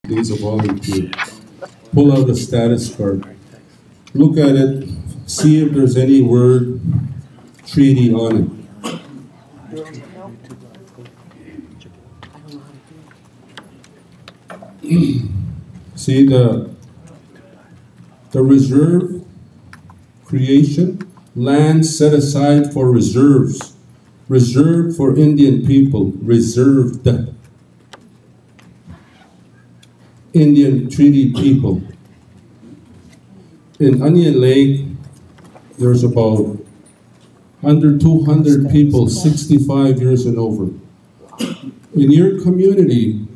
He's a volunteer. Pull out a status card. Look at it. See if there's any word treaty on it. See the reserve creation, land set aside for reserves, reserved for Indian people, reserved Indian treaty people. In Onion Lake, there's about under 200 people, 65 years and over. In your community,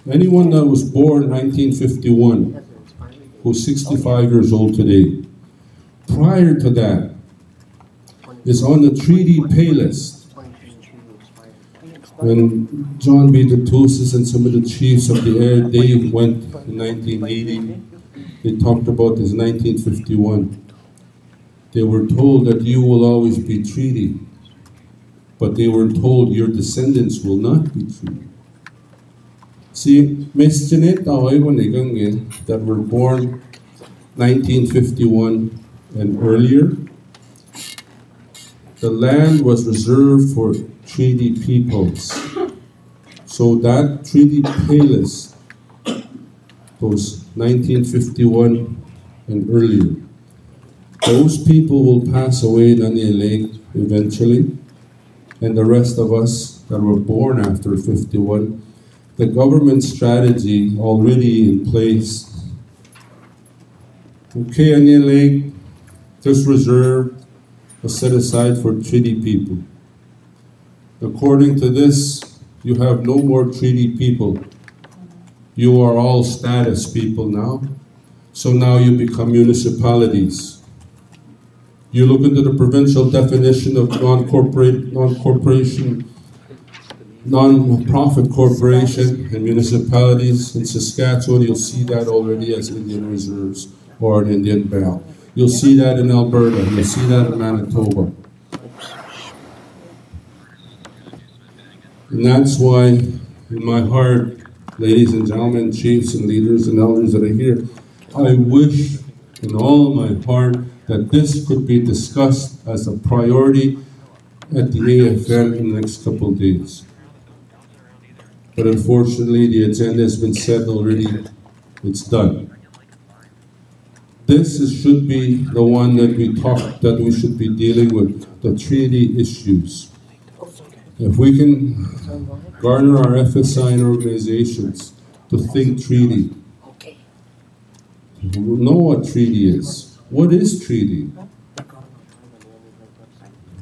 anyone that was born 1951, who's 65 years old today, prior to that, is on the treaty pay list. When John B. Datusis and some of the chiefs of the air, they went in 1980, they talked about this 1951. They were told that you will always be treaty, but they were told your descendants will not be treaty. See, that were born 1951 and earlier, the land was reserved for treaty peoples. So that treaty pay list was 1951 and earlier. Those people will pass away in Onion Lake eventually, and the rest of us that were born after 51, the government strategy already in place. Okay, Onion Lake, just reserved or set aside for treaty people. According to this, you have no more treaty people. You are all status people now. So now you become municipalities. You look into the provincial definition of non-profit corporation and municipalities in Saskatchewan, you'll see that already as Indian reserves or an Indian belt. You'll see that in Alberta, you'll see that in Manitoba. And that's why, in my heart, ladies and gentlemen, chiefs and leaders and elders that are here, I wish in all my heart that this could be discussed as a priority at the AFN in the next couple of days. But unfortunately, the agenda has been set already. It's done. This should be the one that we should be dealing with, the treaty issues. If we can garner our FSI and organizations to think treaty, know what treaty is. What is treaty?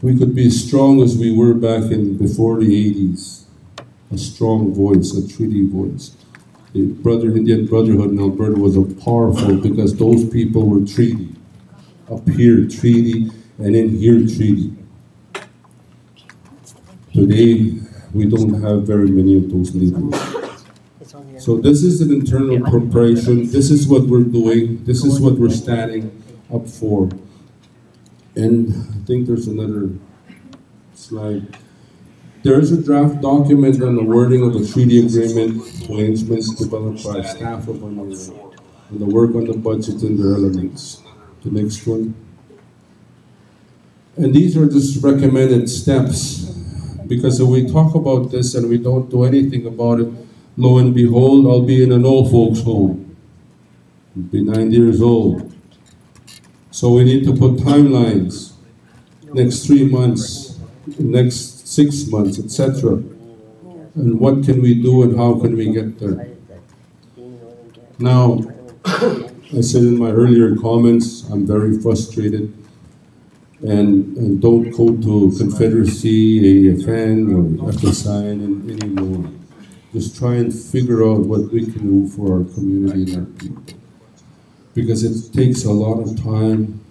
We could be as strong as we were back in before the 80s. A strong voice, a treaty voice. The Indian Brotherhood in Alberta was a powerful because those people were treaty. Up here, treaty, and in here, treaty. Today, we don't have very many of those leaders. So this is an internal preparation. This is what we're doing. This is what we're standing up for. And I think there's another slide. There is a draft document on the wording of the treaty agreement arrangements developed by staff of Onion Lake, and the work on the budget and the elements. The next one. And these are just recommended steps, because if we talk about this and we don't do anything about it, lo and behold, I'll be in an old folks home. I'll be 90 years old. So we need to put timelines, next 3 months, next 6 months, etc. And what can we do and how can we get there? Now, I said in my earlier comments, I'm very frustrated, and don't go to Confederacy, AFN, or FSI anymore. Just try and figure out what we can do for our community and our people. Because it takes a lot of time,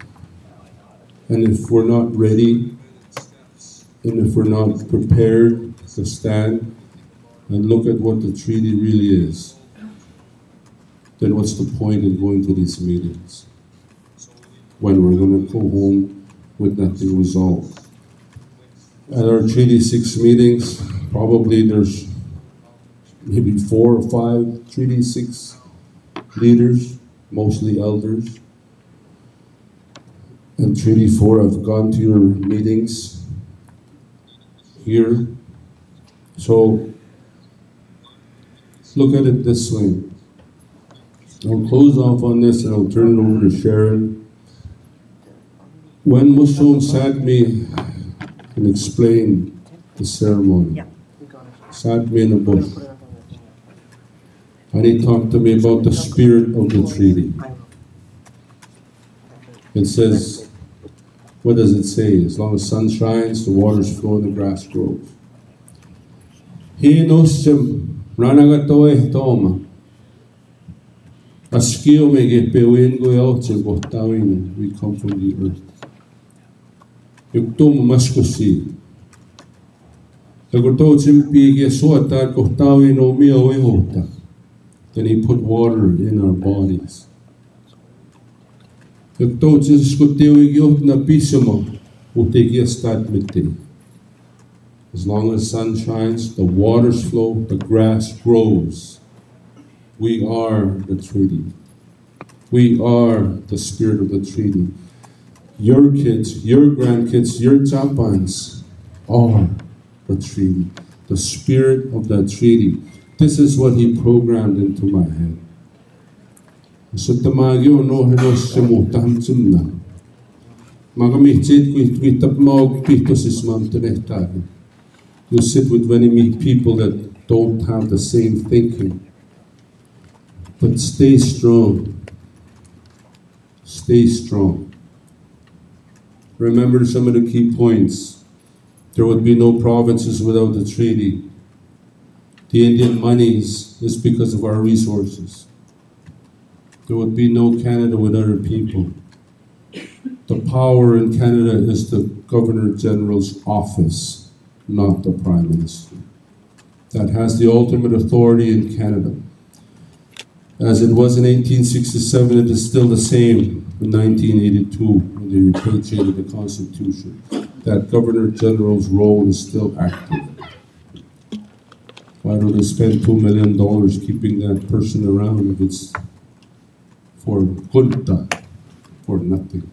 and if we're not ready, and if we're not prepared to stand and look at what the treaty really is, then what's the point in going to these meetings when we're going to go home with nothing resolved? At our Treaty 6 meetings, probably there's maybe 4 or 5 Treaty 6 leaders, mostly elders. And Treaty 4, I've gone to your meetings here. So look at it this way. I'll close off on this and I'll turn it over to Sharon. When Mushon sat me and explained the ceremony, sat me in a bush, and he talked to me about the spirit of the treaty. It says, what does it say? As long as sun shines, the waters flow and the grass grows. He knows him, Ranagatoe Toma. Askio me ge pewin go out to Gotawin, we come from the earth. Yuktum Mascosi. The Goto Chimpi ge Suata Gotawin o Mio Ehota. Then he put water in our bodies. Yukto Chiskuteo Yot na Pisimo, Utegi Stat Miti. As long as sun shines, the waters flow, the grass grows. We are the treaty. We are the spirit of the treaty. Your kids, your grandkids, your Japans are the treaty. The spirit of the treaty. This is what he programmed into my head. So tamagyo no henos semutam chimna. Magamihchit kuitap maog pitos ismam tenehtagi. You sit with many people that don't have the same thinking. But stay strong. Stay strong. Remember some of the key points. There would be no provinces without the treaty. The Indian monies is because of our resources. There would be no Canada without our people. The power in Canada is the Governor General's office, not the Prime Minister. That has the ultimate authority in Canada. As it was in 1867, it is still the same in 1982 when they repatriated the Constitution. That Governor General's role is still active. Why do they spend $2 million keeping that person around if it's for kunta, for nothing?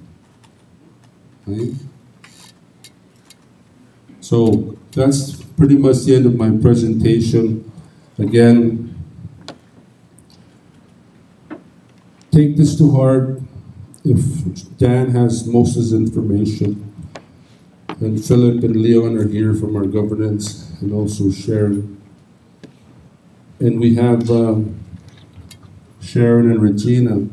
Right? So that's pretty much the end of my presentation. Again, take this to heart. If Dan has most of his information, and Philip and Leon are here from our governance, and also Sharon. And we have Sharon and Regina.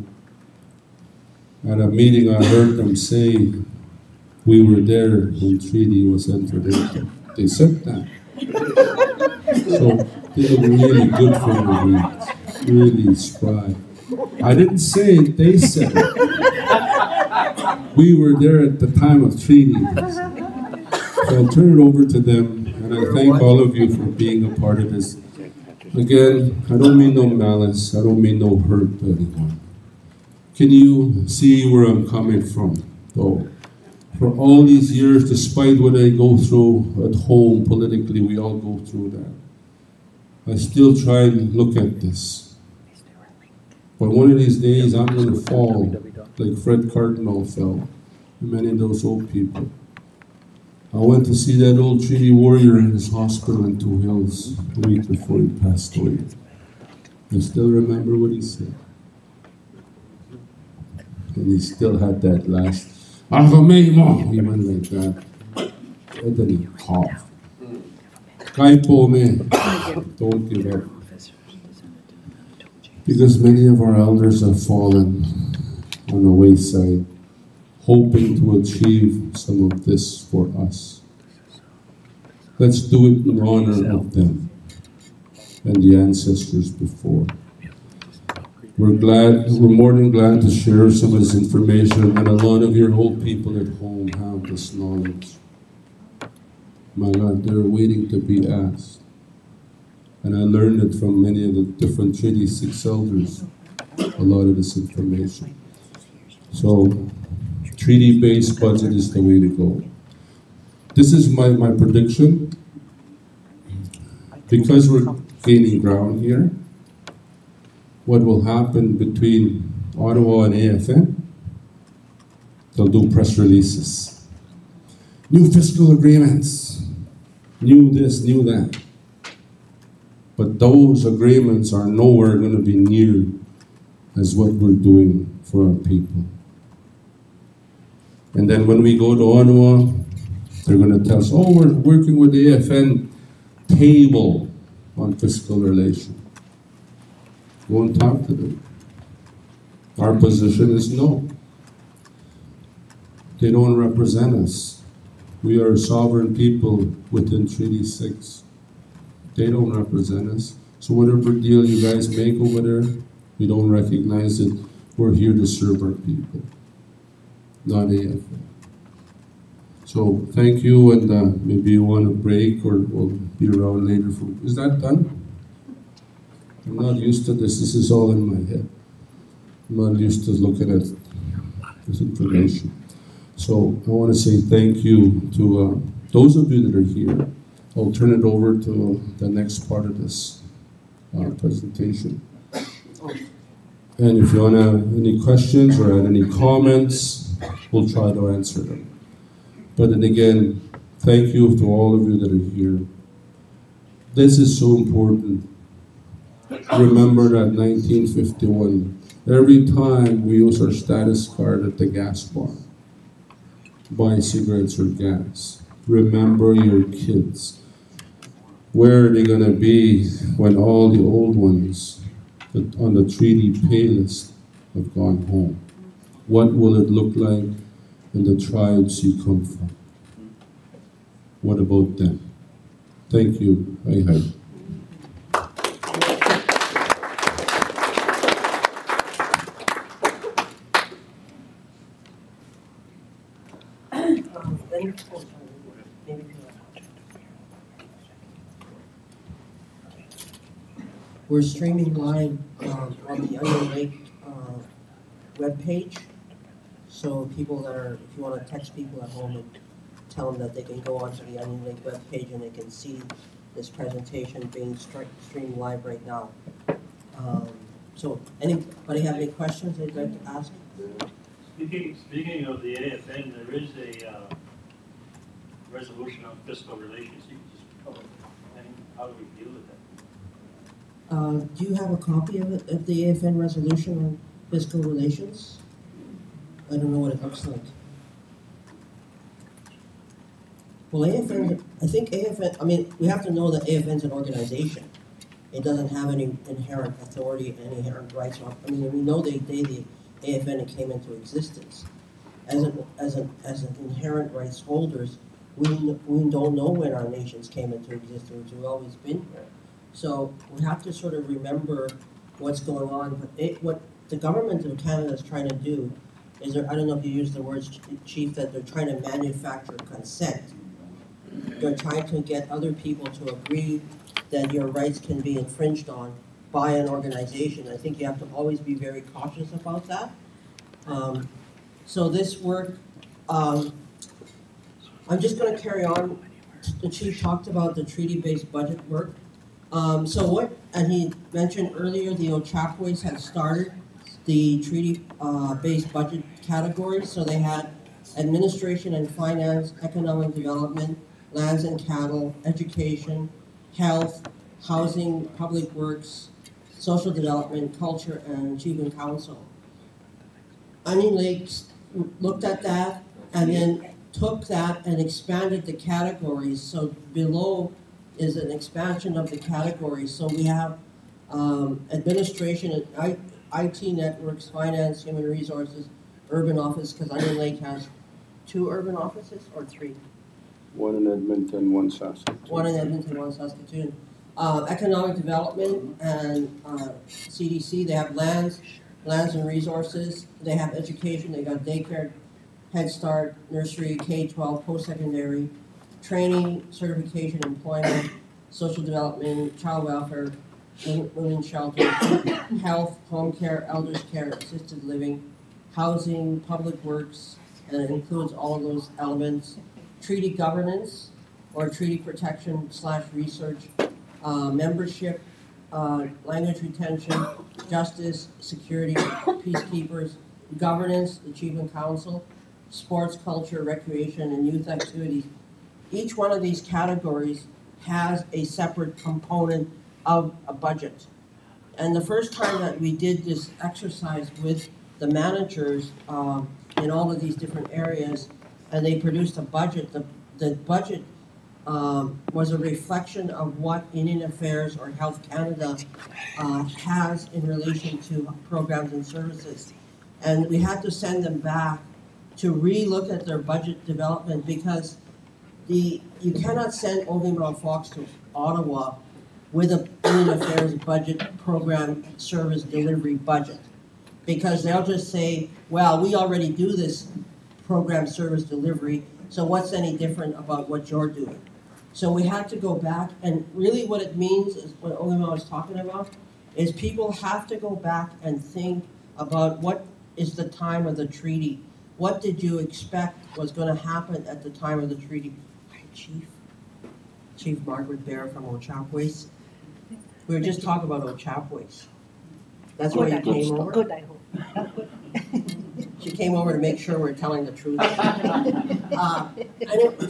At a meeting, I heard them say, we were there when treaty was entered into. They said that. So they look really good for the reads, really spry. I didn't say it, they said it. We were there at the time of treaty. So I'll turn it over to them, and I thank all of you for being a part of this. Again, I don't mean no malice, I don't mean no hurt to anyone. Can you see where I'm coming from, though? For all these years, despite what I go through at home politically, we all go through that. I still try and look at this. But one of these days, I'm going to fall like Fred Cardinal fell, and many of those old people. I went to see that old treaty warrior in his hospital in Two Hills a week before he passed away. I still remember what he said. And he still had that last, he went like that. And then he coughed. Kaipo me, don't give up. Because many of our elders have fallen on the wayside, hoping to achieve some of this for us. Let's do it in honor of them and the ancestors before. We're more than glad to share some of this information, and a lot of your old people at home have this knowledge. My God, they're waiting to be asked. And I learned it from many of the different Treaty 6 elders, a lot of this information. So, treaty-based budget is the way to go. This is my prediction. Because we're gaining ground here. What will happen between Ottawa and AFN? They'll do press releases. New fiscal agreements. New this, new that. But those agreements are nowhere going to be near as what we're doing for our people. And then when we go to Ottawa, they're going to tell us, oh, we're working with the AFN table on fiscal relations. Go and talk to them. Our position is no. They don't represent us. We are a sovereign people within Treaty 6. They don't represent us. So whatever deal you guys make over there, we don't recognize it. We're here to serve our people, not AFN. So thank you, and maybe you want a break, or we'll be around later. Is that done? I'm not used to this. This is all in my head. I'm not used to looking at this information. So I want to say thank you to those of you that are here. I'll turn it over to the next part of this presentation. And if you want to have any questions or add any comments, we'll try to answer them. But then again, thank you to all of you that are here. This is so important. Remember that 1951, every time we use our status card at the gas bar, buy cigarettes or gas, remember your kids. Where are they going to be when all the old ones on the treaty pay list have gone home? What will it look like in the tribes you come from? What about them? Thank you. I have. We're streaming live on the Onion Lake webpage. So people that are, if you want to text people at home and tell them that they can go onto the Onion Lake webpage and they can see this presentation being streamed live right now. So anybody have any questions they'd like to ask? Speaking of the AFN, there is a resolution on fiscal relations. You can just cover it. How do we deal with that? Do you have a copy of it, of the AFN resolution on fiscal relations? I don't know what it looks like. Well, AFN, I think AFN, I mean, we have to know that AFN's an organization. It doesn't have any inherent authority, any inherent rights. I mean, we know the AFN came into existence. As an inherent rights holders, we don't know when our nations came into existence. We've always been here. So we have to sort of remember what's going on. But what the government of Canada is trying to do is, I don't know if you use the words, Chief, that they're trying to manufacture consent. They're trying to get other people to agree that your rights can be infringed on by an organization. I think you have to always be very cautious about that. So this work, I'm just going to carry on. The Chief talked about the treaty-based budget work. And he mentioned earlier the Ochapoways had started the treaty-based budget categories. So they had administration and finance, economic development, lands and cattle, education, health, housing, public works, social development, culture, and chief and council. Onion Lake looked at that and then took that and expanded the categories. So below is an expansion of the categories. So we have administration, IT networks, finance, human resources, urban office, because Onion Lake has 2 urban offices or 3? One in Edmonton, one Saskatoon. One in Edmonton, one Saskatoon. Economic development and CDC, they have lands and resources. They have education, they got daycare, Head Start, nursery, K-12, post-secondary, training, certification, employment, social development, child welfare, women's shelter, health, home care, elders care, assisted living, housing, public works, and it includes all of those elements. Treaty governance or treaty protection / research, membership, language retention, justice, security, peacekeepers, governance, the chief and council, sports, culture, recreation, and youth activities. Each one of these categories has a separate component of a budget. And the first time that we did this exercise with the managers in all of these different areas, and they produced a budget, the budget was a reflection of what Indian Affairs or Health Canada has in relation to programs and services. And we had to send them back to re-look at their budget development, because you cannot send Ogilvy Fox to Ottawa with a Indian Affairs budget, program, service delivery budget. Because they'll just say, well, we already do this program, service delivery, so what's any different about what you're doing? So we had to go back, and really what it means is, what Ogilvy was talking about, is people have to go back and think about what is the time of the treaty. What did you expect was going to happen at the time of the treaty? Hi, Chief Margaret Bear from Ochapways. We were just talking about Ochapways. That's why you came over? Good, I hope. She came over to make sure we're telling the truth.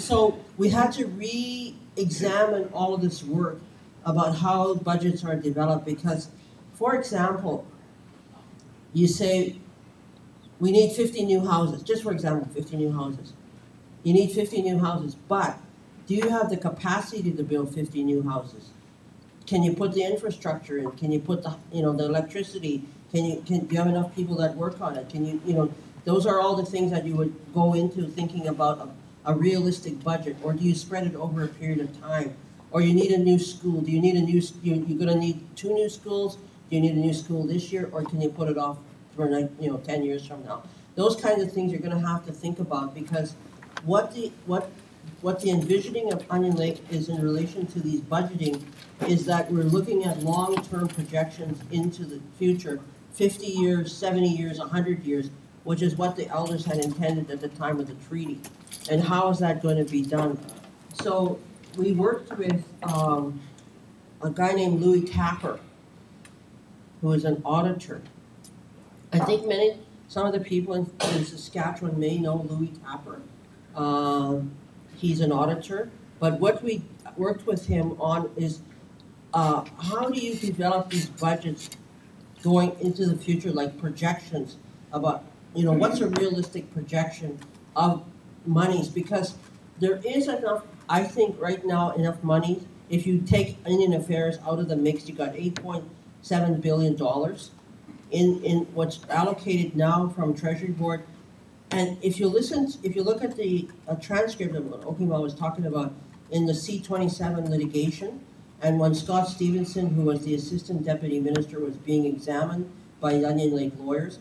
So we had to re-examine all of this work about how budgets are developed, because, for example, you say, we need 50 new houses, just for example, 50 new houses. You need 50 new houses, but do you have the capacity to build 50 new houses? Can you put the infrastructure in? Can you put the electricity? Do you have enough people that work on it? Those are all the things that you would go into thinking about a realistic budget. Or do you spread it over a period of time? Or you need a new school. Do you need you're going to need 2 new schools? Do you need a new school this year? Or can you put it off for 10 years from now? Those kinds of things you're going to have to think about, because what the envisioning of Onion Lake is in relation to these budgeting is that we're looking at long-term projections into the future, 50 years, 70 years, 100 years, which is what the elders had intended at the time of the treaty. And how is that going to be done? So we worked with a guy named Louis Tapper, who is an auditor. I think some of the people in Saskatchewan may know Louis Tapper. He's an auditor, but what we worked with him on is how do you develop these budgets going into the future, like projections about, what's a realistic projection of monies? Because there is enough, I think right now, enough money. If you take Indian Affairs out of the mix, you got $8.7 billion in what's allocated now from Treasury Board. And if you look at the transcript of what Okima was talking about in the C-27 litigation, and when Scott Stevenson, who was the Assistant Deputy Minister, was being examined by Onion Lake lawyers,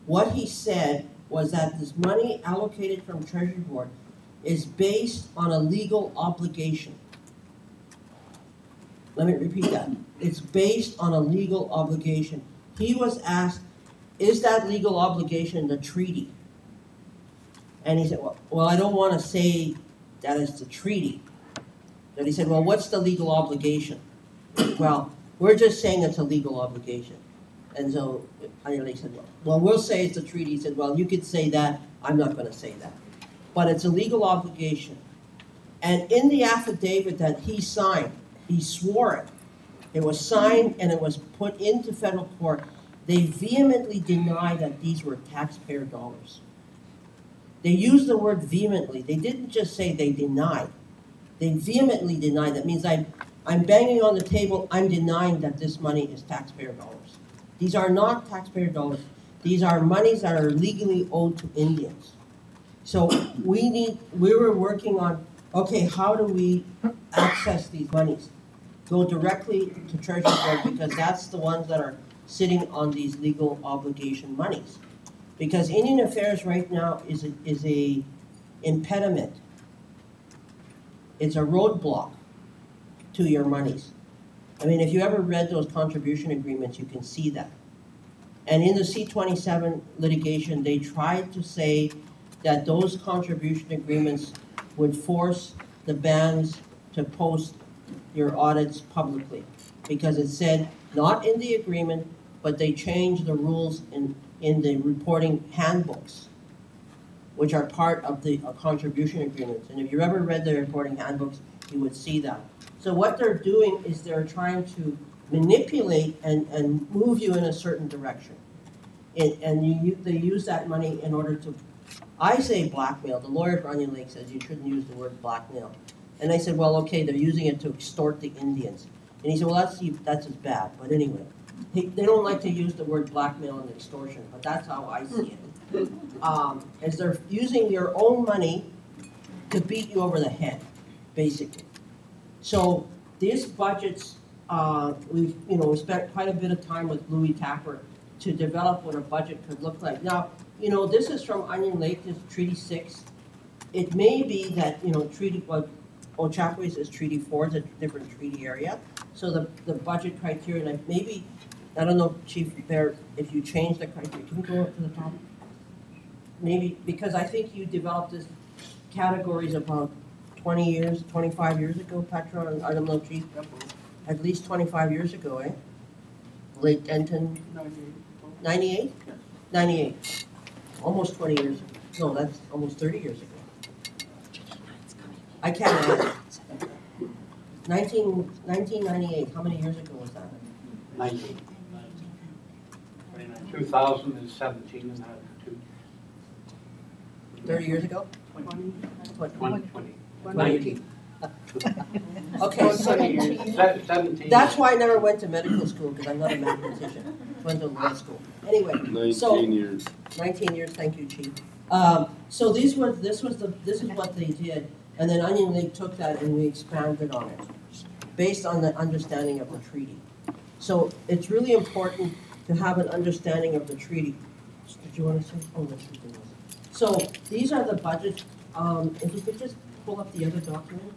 what he said was that this money allocated from Treasury Board is based on a legal obligation. Let me repeat that. It's based on a legal obligation. He was asked, is that legal obligation the treaty? And he said, well, I don't want to say that it's the treaty. But he said, well, what's the legal obligation? Well, we're just saying it's a legal obligation. And so Onion Lake said, well, we'll say it's the treaty. He said, well, you could say that. I'm not going to say that. But it's a legal obligation. And in the affidavit that he signed, he swore it. It was signed and it was put into federal court. They vehemently deny that these were taxpayer dollars. They used the word vehemently. They didn't just say they denied. They vehemently denied. That means I'm banging on the table. I'm denying that this money is taxpayer dollars. These are not taxpayer dollars. These are monies that are legally owed to Indians. So we were working on, okay, how do we access these monies? Go directly to Treasury Board, because that's the ones that are sitting on these legal obligation monies. Because Indian Affairs right now is a impediment. It's a roadblock to your monies. I mean, if you ever read those contribution agreements, you can see that. And in the C-27 litigation, they tried to say that those contribution agreements would force the bands to post your audits publicly. Because it said, not in the agreement, but they changed the rules in the reporting handbooks, which are part of the contribution agreements. And if you ever read the reporting handbooks, you would see that. So what they're doing is they're trying to manipulate and move you in a certain direction. They use that money in order to, I say blackmail. The lawyer for Onion Lake says you shouldn't use the word blackmail. And I said, well, okay, they're using it to extort the Indians. And he said, well, that's as bad. But anyway, they don't like to use the word blackmail and extortion, but that's how I see it. As they're using your own money to beat you over the head, basically. So these budgets, we spent quite a bit of time with Louis Tapper to develop what a budget could look like. Now, this is from Onion Lake, this Treaty 6. It may be that, Treaty, Ochapowace is Treaty 4, it's a different treaty area. So the budget criteria, like maybe, I don't know, Chief Bear, if you change the criteria, can we go up to the top? Maybe, because I think you developed this categories about 20 years, 25 years ago, Petra, and I don't know, Chief, at least 25 years ago, eh? Late Denton? 98? 98. Almost 20 years ago. No, that's almost 30 years ago. I can't add. 1998, how many years ago was that? 19. 2017 and that, 30 years ago? 2020. 19. Okay, so 17. that's why I never went to medical school, because I'm not a mathematician. Went to law school. Anyway, 19 years. 19 years, thank you, Chief. So this is what they did, and then Onion Lake took that and we expanded on it, based on the understanding of the treaty. So it's really important to have an understanding of the treaty. Did you want to say? Oh, that's what it was. So these are the budgets. If you could just pull up the other document.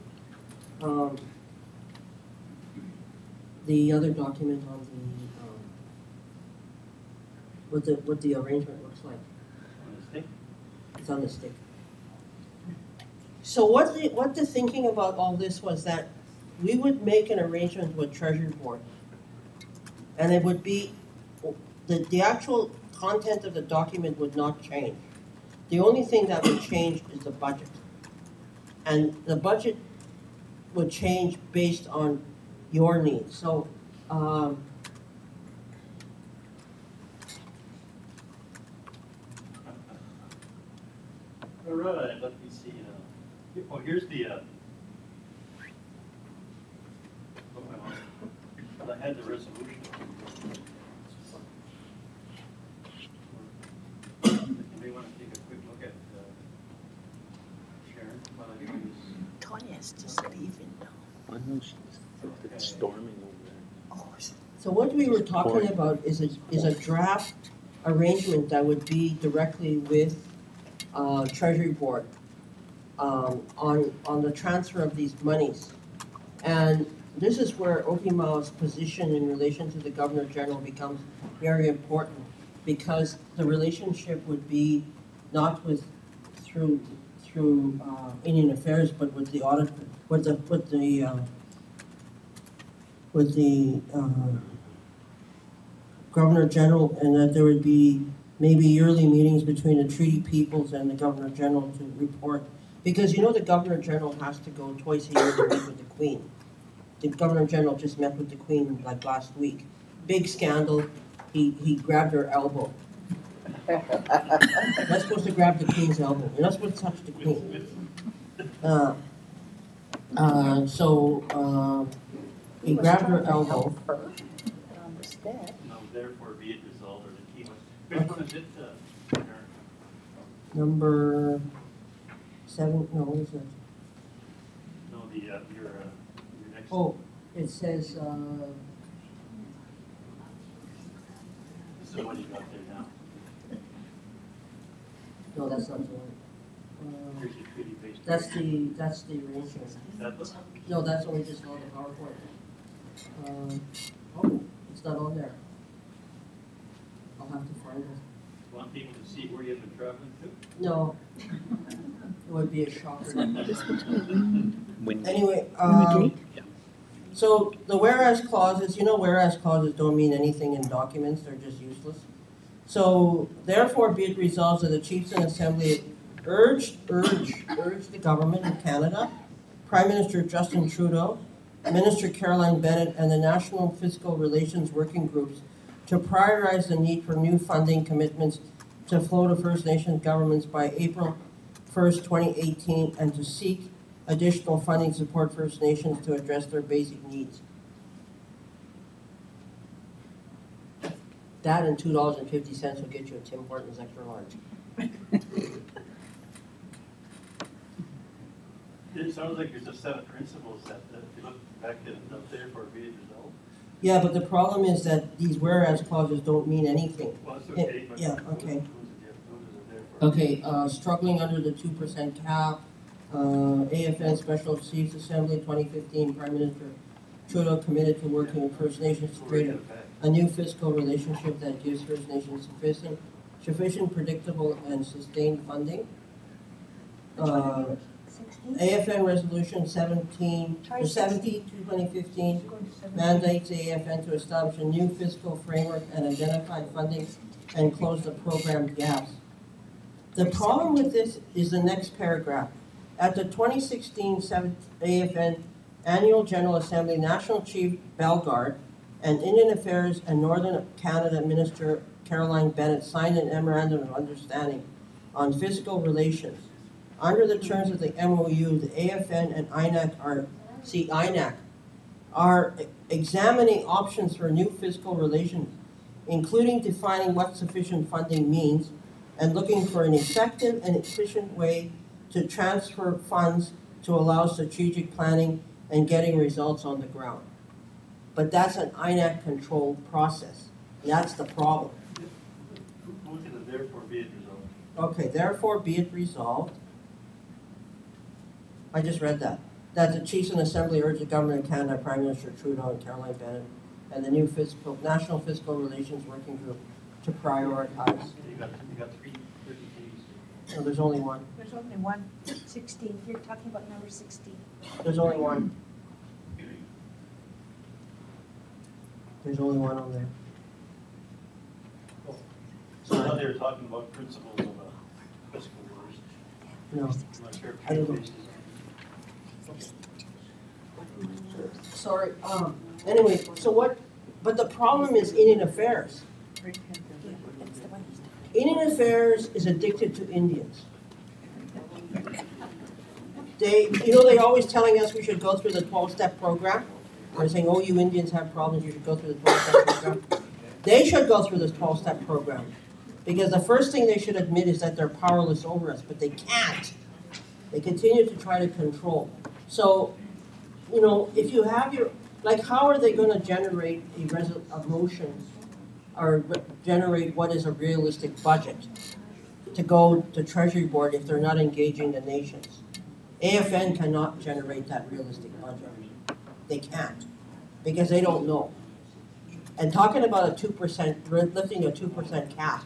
The other document on the what the arrangement looks like. On the stick? It's on the stick. So what the thinking about all this was that we would make an arrangement with Treasury Board, and it would be the actual content of the document would not change. The only thing that would change is the budget, and the budget would change based on your needs. So. All right, let me see. Here's the. I had the resolution. You may want to take a quick look at Sharon while I do this. Tanya's just leaving now. I know it's storming over there. Oh, So what we were talking about is a draft arrangement that would be directly with Treasury Board on the transfer of these monies. And this is where Okimau's position in relation to the Governor General becomes very important, because the relationship would be not through Indian Affairs, but with the audit, with the Governor General, and that there would be maybe yearly meetings between the treaty peoples and the Governor General to report. Because the Governor General has to go twice a year to meet with the Queen. The Governor General just met with the Queen like last week. Big scandal. He grabbed her elbow. You're not supposed to grab the Queen's elbow. You're not supposed to touch the Queen. He grabbed her elbow. No, therefore be it resolved, or the key one. Which one is it, Sharon? Number 7, no, what is it? No, your next. Oh, it says, So what do you got there now? no, that's not the one. Here's your treaty based. That's the arrangement. That one? No, that's what we just saw in the PowerPoint. Oh, it's not on there. I'll have to find it. Want people to see where you've been traveling to? No. It would be a shocker. Windy. Anyway, Yeah. So the whereas clauses, whereas clauses don't mean anything in documents, they're just useless. So therefore be it resolved that the Chiefs and Assembly urge the government of Canada, Prime Minister Justin Trudeau, Minister Caroline Bennett, and the National Fiscal Relations Working Groups to prioritize the need for new funding commitments to flow to First Nations governments by April 1st, 2018, and to seek additional funding to support First Nations to address their basic needs. That and $2.50 will get you a Tim Hortons extra large. It sounds like there's a set of principles that if you look back at therefore be it resolved. Yeah, but the problem is that these whereas clauses don't mean anything. Well, it's okay, but. Yeah, okay. Who's it there for? Okay, struggling under the 2% cap, AFN Special Chiefs Assembly 2015, Prime Minister Trudeau committed to working with First Nations to create a new fiscal relationship that gives First Nations sufficient, predictable, and sustained funding. AFN Resolution 70, 2015 mandates the AFN to establish a new fiscal framework and identify funding and close the program gaps. The problem with this is the next paragraph. At the 2016 AFN Annual General Assembly, National Chief Bellegarde and Indian Affairs and Northern Canada Minister Caroline Bennett signed an memorandum of understanding on fiscal relations. Under the terms of the MOU, the AFN and INAC are examining options for new fiscal relations, including defining what sufficient funding means and looking for an effective and efficient way to transfer funds to allow strategic planning and getting results on the ground. But that's an INAC-controlled process. That's the problem. Move to the therefore be it resolved. Okay, therefore be it resolved. I just read that. That the Chiefs and Assembly urge the Government of Canada, Prime Minister Trudeau and Caroline Bennett, and the new National Fiscal Relations Working Group to prioritize. You got 3 pages. No, there's only one. There's only one, 16. You're talking about number 16. There's only one. There's only one on there. So now they're talking about principles of a fiscal relationship. No. I'm not sure if I don't know. pages. Sorry. Anyway, so what? But the problem is Indian Affairs. Yeah, that's the one he's talking Indian Affairs is addicted to Indians. They always telling us we should go through the 12-step program. They're saying, oh, you Indians have problems, you should go through the 12-step program. They should go through this 12-step program. Because the first thing they should admit is that they're powerless over us, but they can't. They continue to try to control. So, if you have how are they going to generate a motion or generate what is a realistic budget to go to Treasury Board if they're not engaging the nations? AFN cannot generate that realistic budget. They can't, because they don't know. And talking about a 2%, lifting a 2% cap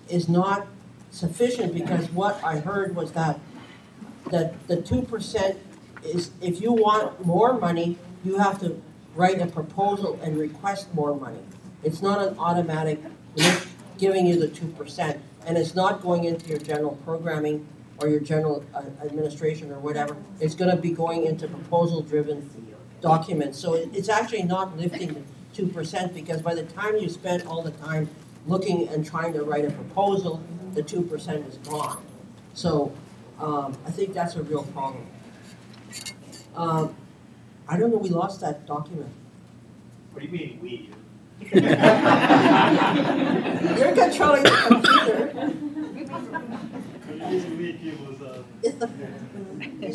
is not sufficient, because what I heard was that the 2% is, if you want more money, you have to write a proposal and request more money. It's not an automatic giving you the 2%, and it's not going into your general programming or your general administration or whatever. It's going to be going into proposal-driven documents. So it's actually not lifting the 2%, because by the time you spend all the time looking and trying to write a proposal, the 2% is gone. So I think that's a real problem. I don't know, we lost that document. What do you mean, we? You're controlling the computer.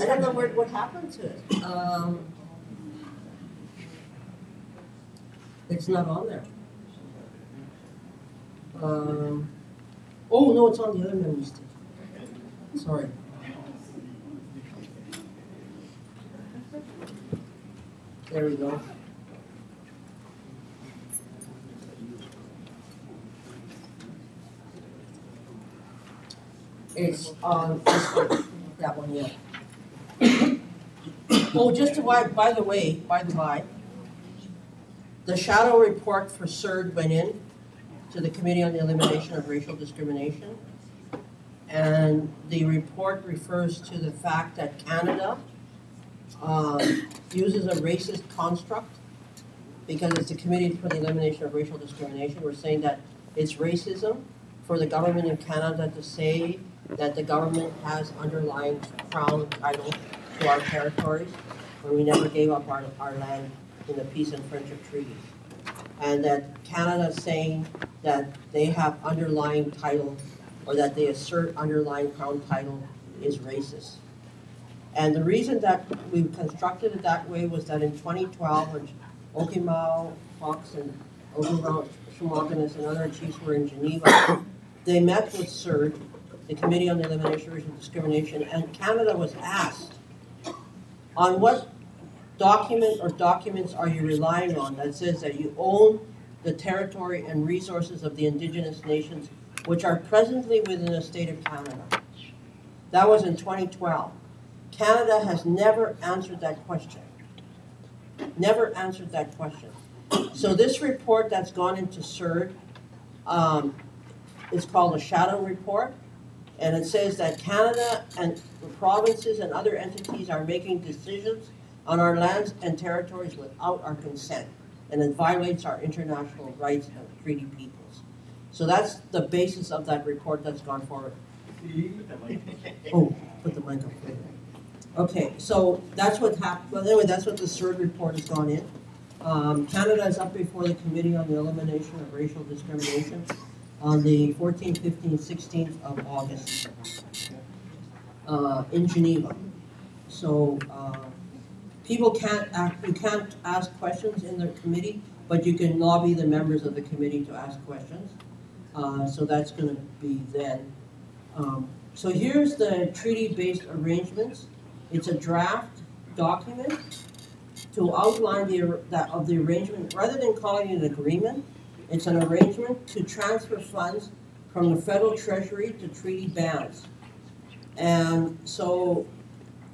I don't know what happened to it. It's not on there. Oh no, it's on the other memory stick. Sorry. There we go. It's on this one, that one, yeah. Oh, just to by the way, The shadow report for CERD went in to the Committee on the Elimination of Racial Discrimination. And the report refers to the fact that Canada uses a racist construct because it's the Committee for the Elimination of Racial Discrimination. We're saying that it's racism for the government in Canada to say that the government has underlying crown title to our territories when we never gave up our land in the Peace and Friendship Treaties. And that Canada is saying that they have underlying title or that they assert underlying crown title is racist. And the reason that we constructed it that way was that in 2012, when Okimau, Fox, and Okimau, Shamoganis, and other chiefs were in Geneva, they met with CERD, the Committee on the Elimination of Racial Discrimination, and Canada was asked, on what document or documents are you relying on that says that you own the territory and resources of the Indigenous nations which are presently within the state of Canada? That was in 2012. Canada has never answered that question. Never answered that question. So this report that's gone into CERD is called a shadow report, and it says that Canada and the provinces and other entities are making decisions on our lands and territories without our consent, and it violates our international rights and treaty peoples. So that's the basis of that report that's gone forward. Oh, put the mic up there. Okay, so that's what happened. Well, anyway, that's what the CERD report has gone in. Canada is up before the Committee on the Elimination of Racial Discrimination on the 14th, 15th, 16th of August in Geneva. So people can't you can't ask questions in the committee, but you can lobby the members of the committee to ask questions. So that's going to be then. So here's the treaty-based arrangements. It's a draft document to outline the arrangement. Rather than calling it an agreement, it's an arrangement to transfer funds from the federal treasury to treaty bands. And so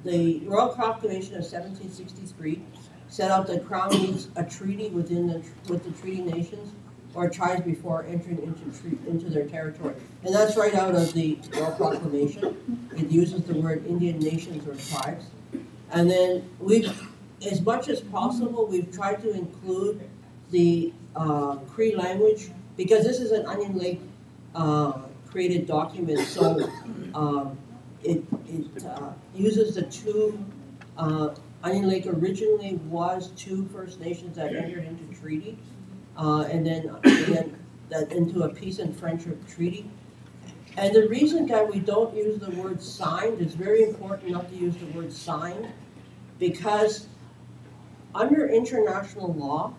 the Royal Proclamation of 1763 set out that Crown needs a treaty with the treaty nations or tribes before entering into their territory. And that's right out of the Royal Proclamation. It uses the word Indian nations or tribes. And then as much as possible, we've tried to include the Cree language, because this is an Onion Lake created document, so it uses the two, Onion Lake originally was two First Nations that entered into treaty, and then that into a peace and friendship treaty. And the reason that we don't use the word signed, it's very important not to use the word signed, because under international law,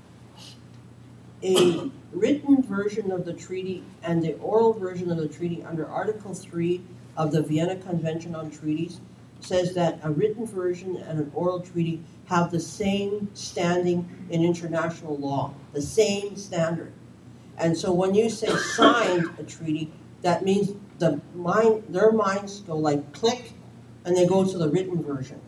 a written version of the treaty and the oral version of the treaty under Article 3 of the Vienna Convention on Treaties says that a written version and an oral treaty have the same standing in international law, the same standard. And so when you say signed a treaty, that means their minds go like click and they go to the written version.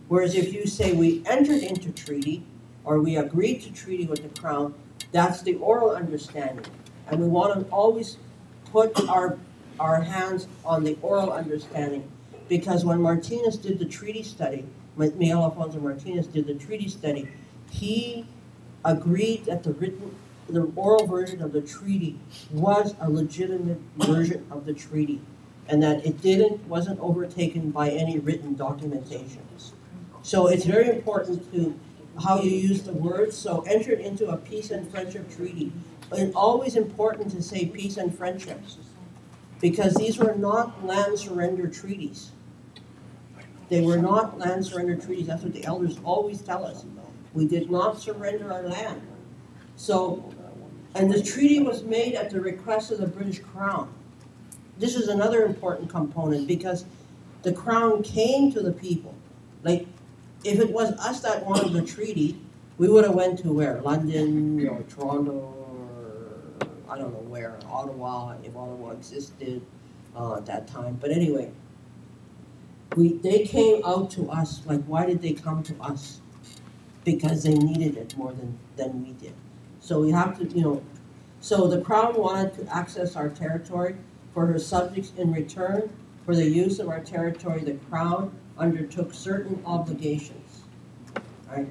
Whereas if you say we entered into treaty or we agreed to treaty with the Crown, that's the oral understanding. And we want to always put our hands on the oral understanding, because when Martinez did the treaty study, Miguel Alfonso Martinez did the treaty study, he agreed that the oral version of the treaty was a legitimate version of the treaty, and that it wasn't overtaken by any written documentation. So it's very important to how you use the words. So entered into a peace and friendship treaty. But it's always important to say peace and friendship, because these were not land surrender treaties. They were not land surrender treaties. That's what the elders always tell us. We did not surrender our land. So, and the treaty was made at the request of the British Crown. This is another important component, because the Crown came to the people. Like, if it was us that wanted the treaty, we would have went to where? London or Toronto or I don't know where, Ottawa, if Ottawa existed at that time. But anyway, they came out to us. Like, why did they come to us? because they needed it more than we did. So we have to, so the Crown wanted to access our territory for her subjects. In return for the use of our territory, the Crown undertook certain obligations, right?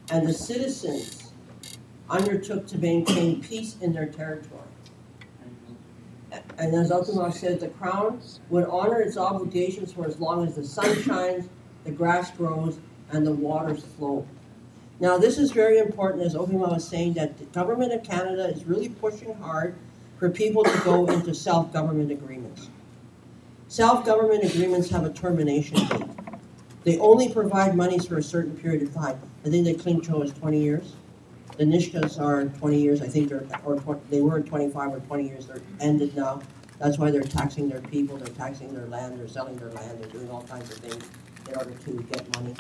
And the citizens undertook to maintain peace in their territory. And as Okinawa said, the Crown would honor its obligations for as long as the sun shines, the grass grows, and the waters flow. Now, this is very important, as Okinawa was saying, that the government of Canada is really pushing hard for people to go into self-government agreements. Self-government agreements have a termination date. They only provide monies for a certain period of time. I think the Klincho is 20 years. The Nishkas are 20 years. I think they were 25 or 20 years. They're ended now. That's why they're taxing their people. They're taxing their land. They're selling their land. They're doing all kinds of things in order to get money.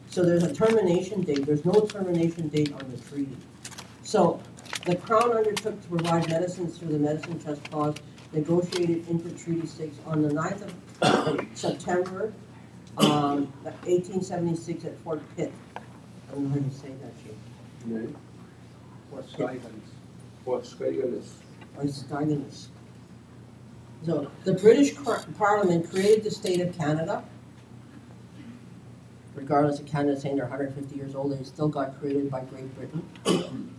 So there's a termination date. There's no termination date on the treaty. So the Crown undertook to provide medicines through the Medicine Trust Clause, negotiated into Treaty 6 on the 9th of September 1876 at Fort Pitt. I don't know how you say that, Chief. No. What's Skylands. So the British Parliament created the state of Canada. Regardless of Canada saying they're 150 years old, they still got created by Great Britain.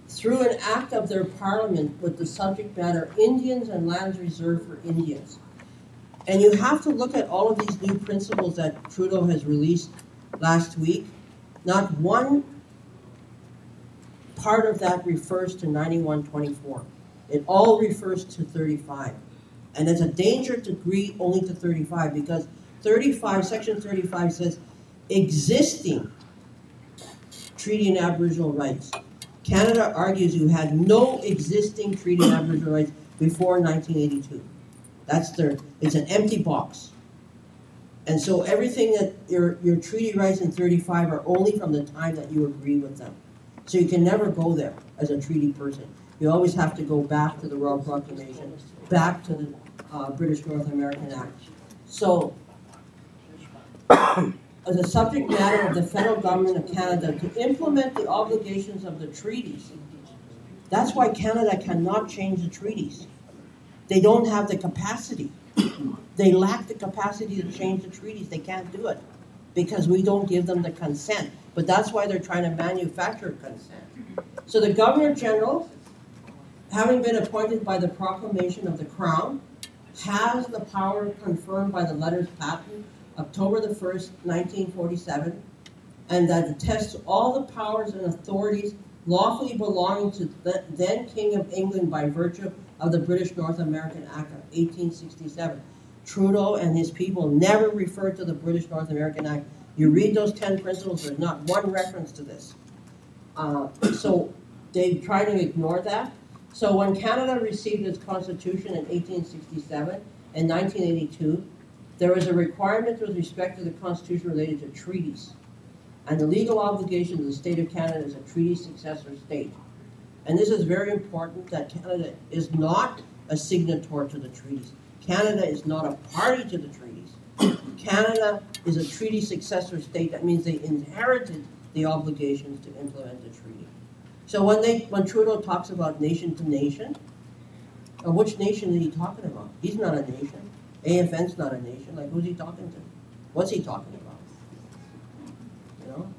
Through an act of their parliament with the subject matter Indians and lands reserved for Indians. And you have to look at all of these new principles that Trudeau has released last week. Not one part of that refers to 9124. It all refers to 35. And it's a danger to agree only to 35 because 35, Section 35 says existing treaty and Aboriginal rights. Canada argues you had no existing treaty and Aboriginal rights before 1982. It's an empty box. And so everything that your treaty rights in 35 are only from the time that you agree with them. So you can never go there as a treaty person. You always have to go back to the Royal Proclamation, back to the British North American Act. So as a subject matter of the federal government of Canada to implement the obligations of the treaties. That's why Canada cannot change the treaties. They don't have the capacity. They lack the capacity to change the treaties. They can't do it because we don't give them the consent. But that's why they're trying to manufacture consent. So the Governor General, having been appointed by the proclamation of the Crown, has the power confirmed by the letters patent October the 1st, 1947, and that attests all the powers and authorities lawfully belonging to the then King of England by virtue of the British North American Act of 1867. Trudeau and his people never referred to the British North American Act. You read those 10 principles, there's not one reference to this. So they try to ignore that. So when Canada received its constitution in 1867 and 1982, there was a requirement with respect to the Constitution related to treaties. And the legal obligation of the state of Canada is a treaty successor state. And this is very important that Canada is not a signatory to the treaties. Canada is not a party to the treaties. Canada is a treaty successor state. That means they inherited the obligations to implement the treaty. So when Trudeau talks about nation to nation, which nation is he talking about? He's not a nation. AFN's not a nation. Like, who's he talking to? What's he talking about? You know?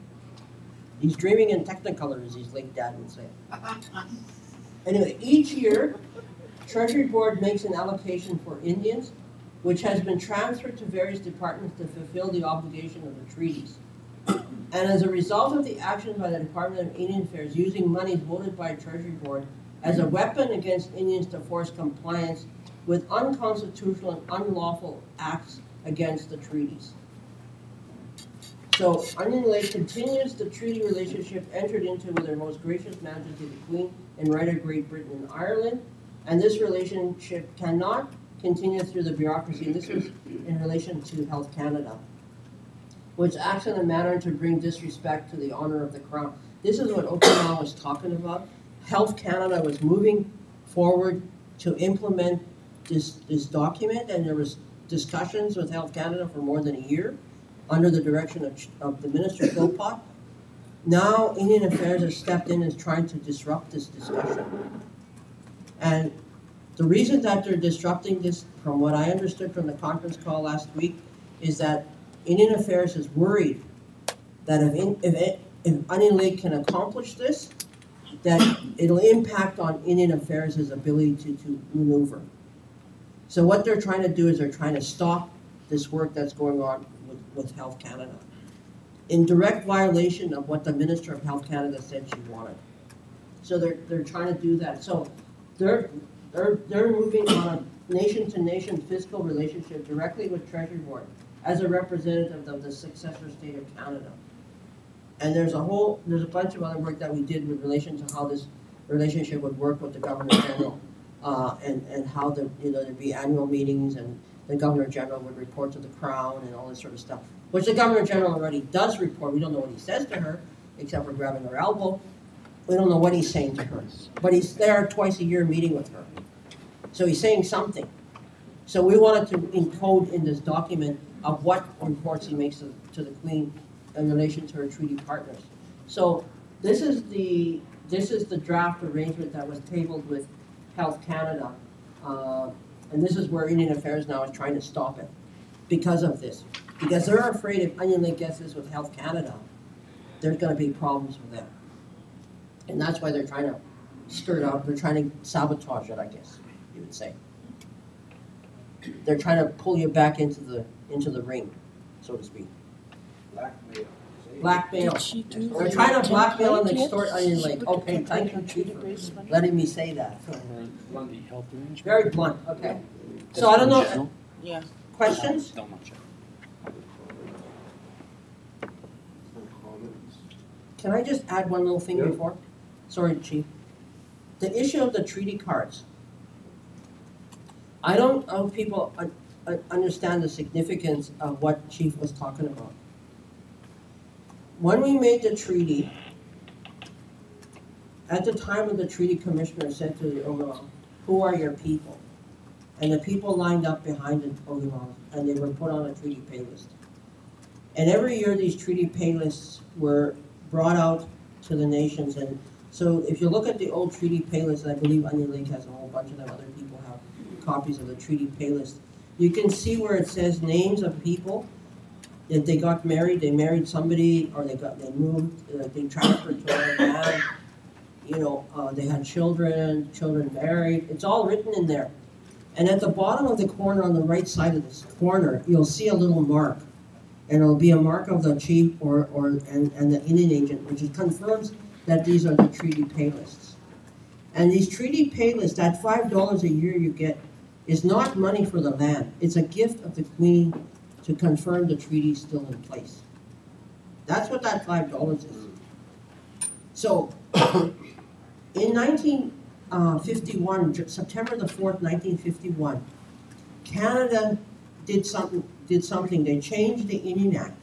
He's dreaming in Technicolor, as his late dad would say. Anyway, each year, Treasury Board makes an allocation for Indians, which has been transferred to various departments to fulfill the obligation of the treaties. And as a result of the action by the Department of Indian Affairs using money voted by Treasury Board as a weapon against Indians to force compliance with unconstitutional and unlawful acts against the treaties. So, Onion Lake continues the treaty relationship entered into with Her Most Gracious Majesty the Queen and Right of Great Britain and Ireland, and this relationship cannot continue through the bureaucracy. And this was in relation to Health Canada, which acts in a manner to bring disrespect to the honor of the Crown. This is what Okinawa was talking about. Health Canada was moving forward to implement this document, and there was discussions with Health Canada for more than a year under the direction of the Minister Philpott. Now Indian Affairs has stepped in and is trying to disrupt this discussion. And the reason that they're disrupting this, from what I understood from the conference call last week, is that Indian Affairs is worried that if Onion Lake can accomplish this, that it'll impact on Indian Affairs' ability to maneuver. So what they're trying to do is they're trying to stop this work that's going on with Health Canada, in direct violation of what the Minister of Health Canada said she wanted. So they're trying to do that. So they're moving on a nation-to-nation fiscal relationship directly with Treasury Board as a representative of the successor state of Canada. And there's a bunch of other work that we did with relation to how this relationship would work with the Governor General, and how there'd be annual meetings, and the Governor General would report to the Crown and all this sort of stuff, which the Governor General already does report. We don't know what he says to her, except for grabbing her elbow. We don't know what he's saying to her, but he's there twice a year meeting with her. So he's saying something. So we wanted to encode in this document of what reports he makes to the Queen in relation to her treaty partners. So this is the draft arrangement that was tabled with Health Canada, and this is where Indian Affairs now is trying to stop it because of this. Because they're afraid if Onion Lake gets this with Health Canada, there's going to be problems with them. And that's why they're trying to skirt out, they're trying to sabotage it, I guess you would say. They're trying to pull you back into the ring, so to speak. Blackmail. Blackmail. They're trying to blackmail and extort Onion Lake. Okay, thank you, Chief, for letting me say that. Very blunt, okay. So I don't know, Yeah. questions? Can I just add one little thing before? Sorry, Chief. The issue of the treaty cards. I don't know if people understand the significance of what Chief was talking about. When we made the treaty, at the time of the treaty, commissioner said to the Ogallala, "Who are your people?" And the people lined up behind the Ogallala, and they were put on a treaty pay list. And every year these treaty pay lists were brought out to the nations. And so if you look at the old treaty pay list, and I believe Onion Lake has a whole bunch of them, other people have copies of the treaty pay list, you can see where it says names of people. If they got married, they married somebody, or they moved, they transferred to another land, they had children married. It's all written in there. And at the bottom of the corner, on the right side of this corner, you'll see a little mark. And it'll be a mark of the chief and the Indian agent, which confirms that these are the treaty pay lists. And these treaty pay lists, that $5 a year you get, is not money for the land. It's a gift of the Queen to confirm the treaty is still in place. That's what that $5 is. So, in 1951, September the 4th, 1951, Canada did something. They changed the Indian Act,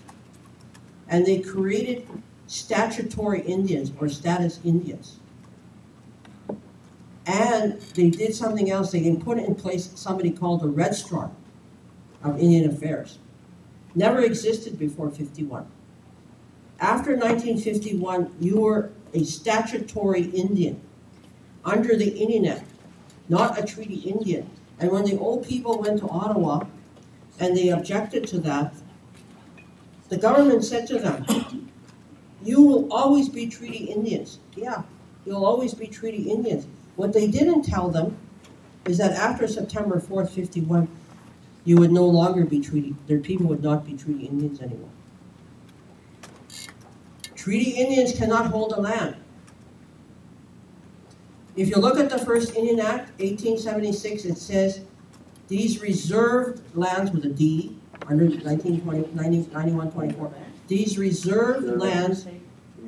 and they created statutory Indians, or status Indians. And they did something else. They put in place somebody called the Registrar of Indian Affairs. Never existed before 51. After 1951, you were a statutory Indian under the Indian Act, not a treaty Indian. And when the old people went to Ottawa and they objected to that, the government said to them, "You will always be treaty Indians." Yeah, you'll always be treaty Indians. What they didn't tell them is that after September 4th, 51, you would no longer be treaty, their people would not be treaty Indians anymore. Treaty Indians cannot hold a land. If you look at the first Indian Act, 1876, it says, these reserved lands with a D, under 91-24, these reserved lands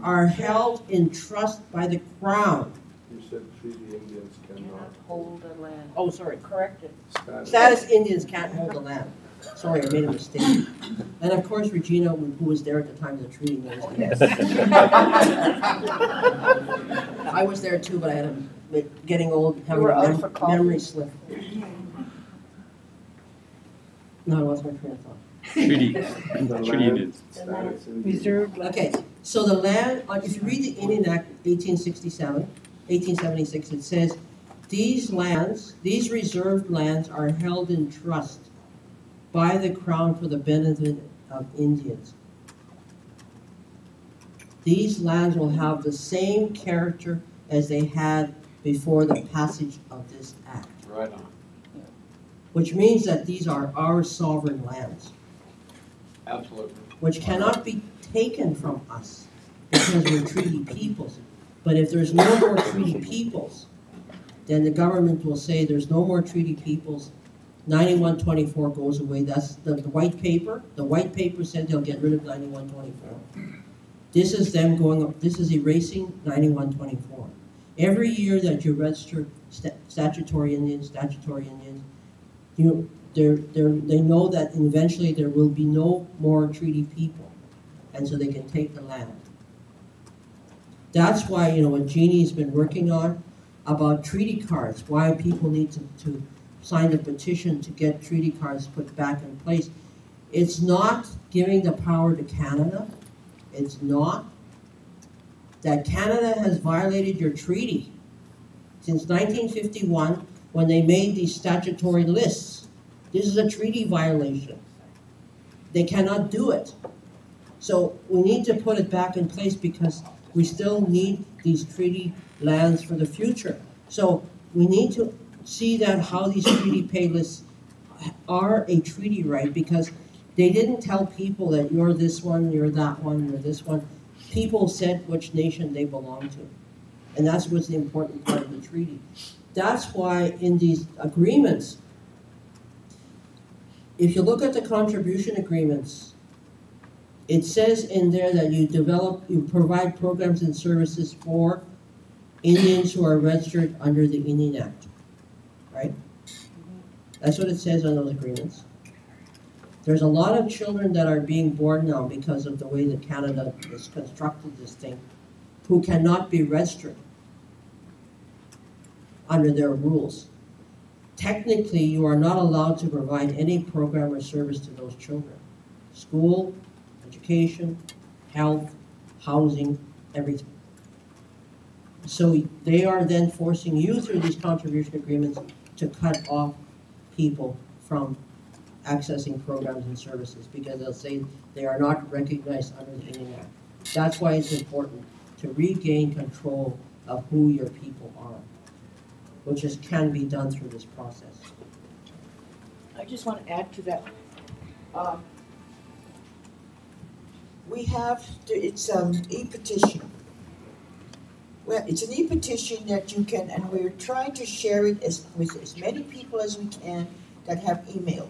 are held in trust by the Crown. You said treaty Indians cannot. Hold the land. Oh, sorry. Correct it. Status Indians can't hold the land. Sorry, I made a mistake. And of course, Regina, who was there at the time of the treaty, knows the answer. I was there too, but I had getting old, having a memory slip. No, I lost my train of thought. Treaty The Indians. Status Indian. Reserved land. Okay, so the land, if you read the Indian Act 1876, it says, these lands, these reserved lands are held in trust by the Crown for the benefit of Indians. These lands will have the same character as they had before the passage of this act, Right on. which means that these are our sovereign lands, Absolutely. which cannot be taken from us because we're treaty peoples. But if there's no more treaty peoples, then the government will say there's no more treaty peoples. 9124 goes away. That's the white paper. The white paper said they'll get rid of 9124. This is them going. This is erasing 9124. Every year that you register statutory Indians, they know that eventually there will be no more treaty people, and so they can take the land. That's why, what Jeannie's been working on about treaty cards, why people need to sign the petition to get treaty cards put back in place. It's not giving the power to Canada. It's not. That Canada has violated your treaty since 1951 when they made these statutory lists. This is a treaty violation. They cannot do it. So we need to put it back in place because we still need these treaty lands for the future. So we need to see that how these treaty pay lists are a treaty right, because they didn't tell people that you're this one, you're that one, you're this one. People said which nation they belong to. And that's what's the important part of the treaty. That's why in these agreements, if you look at the contribution agreements, it says in there that you provide programs and services for Indians who are registered under the Indian Act, right? That's what it says on those agreements. There's a lot of children that are being born now because of the way that Canada has constructed this thing, who cannot be registered under their rules. Technically, you are not allowed to provide any program or service to those children. School, education, health, housing, everything. So they are then forcing you through these contribution agreements to cut off people from accessing programs and services because they'll say they are not recognized under the Indian Act. That's why it's important to regain control of who your people are, which can be done through this process. I just want to add to that. We have, it's e-petition. Well, it's an e-petition that you can, and we're trying to share it with as many people as we can that have email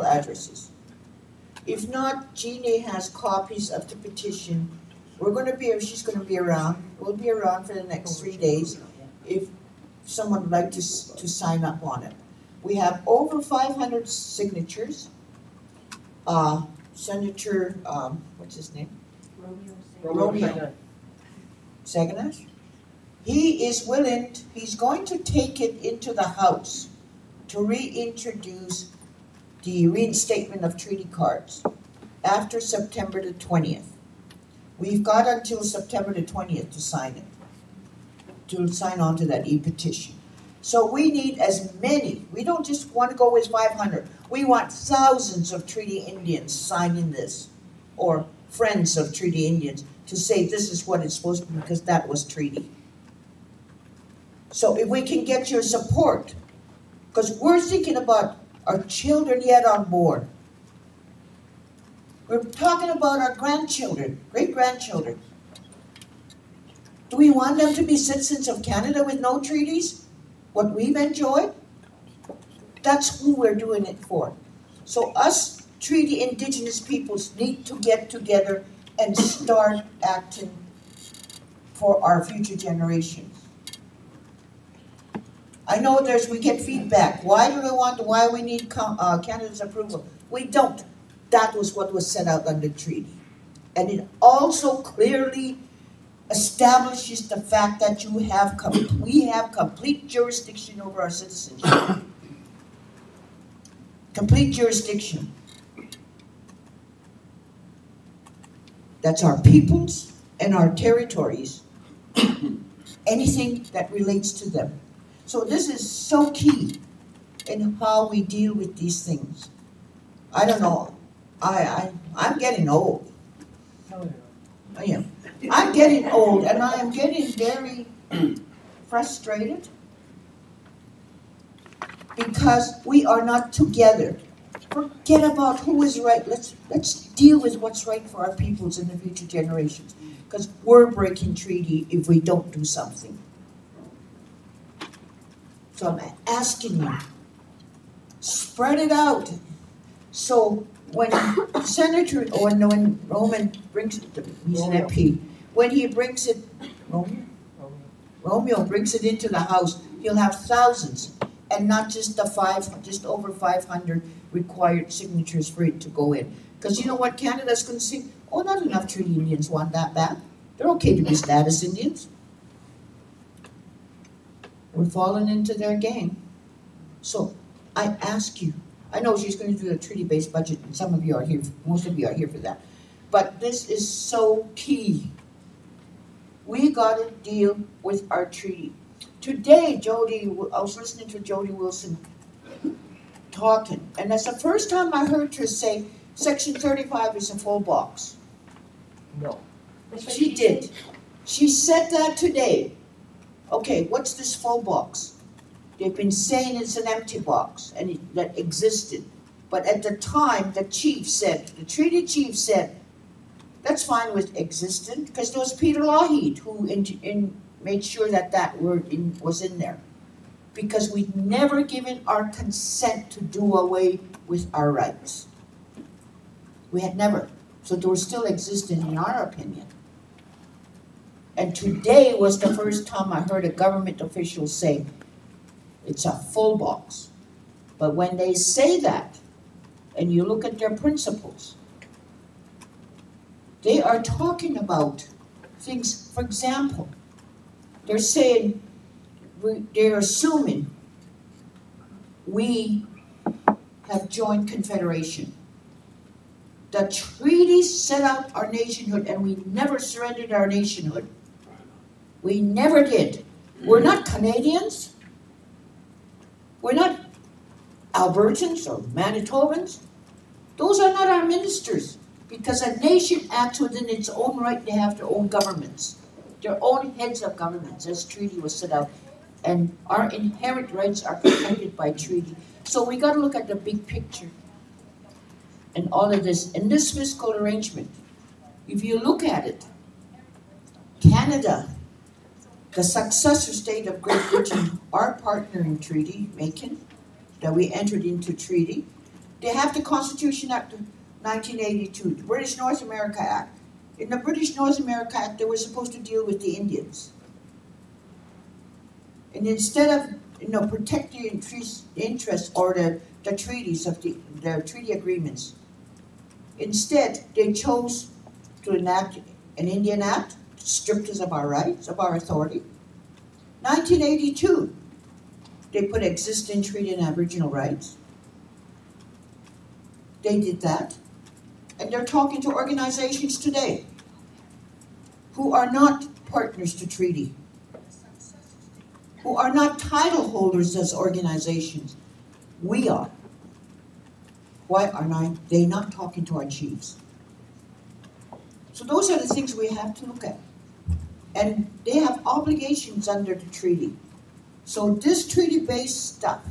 addresses. If not, Jeannie has copies of the petition. She's going to be around. We'll be around for the next 3 days if someone would like to sign up on it. We have over 500 signatures. Senator, what's his name? Romeo Saganash. He is willing, he's going to take it into the House to reintroduce the reinstatement of treaty cards after September the 20th. We've got until September the 20th to sign it, to sign on to that e-petition. So we need as many. We don't just want to go with 500. We want thousands of treaty Indians signing this, or friends of treaty Indians, to say this is what it's supposed to be because that was treaty. So if we can get your support, because we're thinking about our children yet on board. We're talking about our grandchildren, great-grandchildren. Do we want them to be citizens of Canada with no treaties? What we've enjoyed? That's who we're doing it for. So us treaty Indigenous peoples need to get together and start acting for our future generations. I know we get feedback. Why we need Canada's approval? We don't. That was what was set out under the treaty. And it also clearly establishes the fact that we have complete jurisdiction over our citizenship. Complete jurisdiction. That's our peoples and our territories. Anything that relates to them. So this is so key in how we deal with these things. I don't know. I'm getting old. I am. I'm getting old, and I am getting very frustrated because we are not together. Forget about who is right. Let's deal with what's right for our peoples and the future generations. Because we're breaking treaty if we don't do something. So I'm asking you, spread it out. So when Senator, or when Roman brings it, he's an MP, when he brings it, Romeo brings it into the House, he'll have thousands, and not just just over 500 required signatures for it to go in. Because you know what Canada's going to say? Oh, not enough Treaty Indians want that back. They're okay to be status Indians. We're falling into their game. So I ask you, I know she's going to do a treaty-based budget, and some of you are here, most of you are here for that. But this is so key. We got to deal with our treaty. Today, I was listening to Jody Wilson talking, and that's the first time I heard her say Section 35 is a full box. No. She did. She said that today. Okay, what's this full box? They've been saying it's an empty box, and that existed. But at the time, the treaty chief said, that's fine with existent, because there was Peter Lougheed who made sure that word was in there. Because we'd never given our consent to do away with our rights. We had never. So they were still existing in our opinion. And today was the first time I heard a government official say, it's a full box. But when they say that, and you look at their principles, they are talking about things, for example, they're saying, they're assuming we have joined Confederation. The treaty set out our nationhood, and we never surrendered our nationhood. We never did. We're not Canadians. We're not Albertans or Manitobans. Those are not our ministers, because a nation acts within its own right to have their own governments, their own heads of governments, as treaty was set out. And our inherent rights are protected by treaty. So we got to look at the big picture and all of this. And this fiscal arrangement, if you look at it, Canada, the successor state of Great Britain, our partner in treaty making, that we entered into treaty, they have the Constitution Act of 1982, the British North America Act. In the British North America Act, they were supposed to deal with the Indians. And instead of protecting interests or the treaties of the treaty agreements, instead they chose to enact an Indian Act, stripped us of our rights, of our authority. 1982, they put existing treaty and Aboriginal rights. They did that. And they're talking to organizations today who are not partners to treaty, who are not title holders as organizations. We are. Why are they not talking to our chiefs? So those are the things we have to look at. And they have obligations under the treaty. So this treaty-based stuff,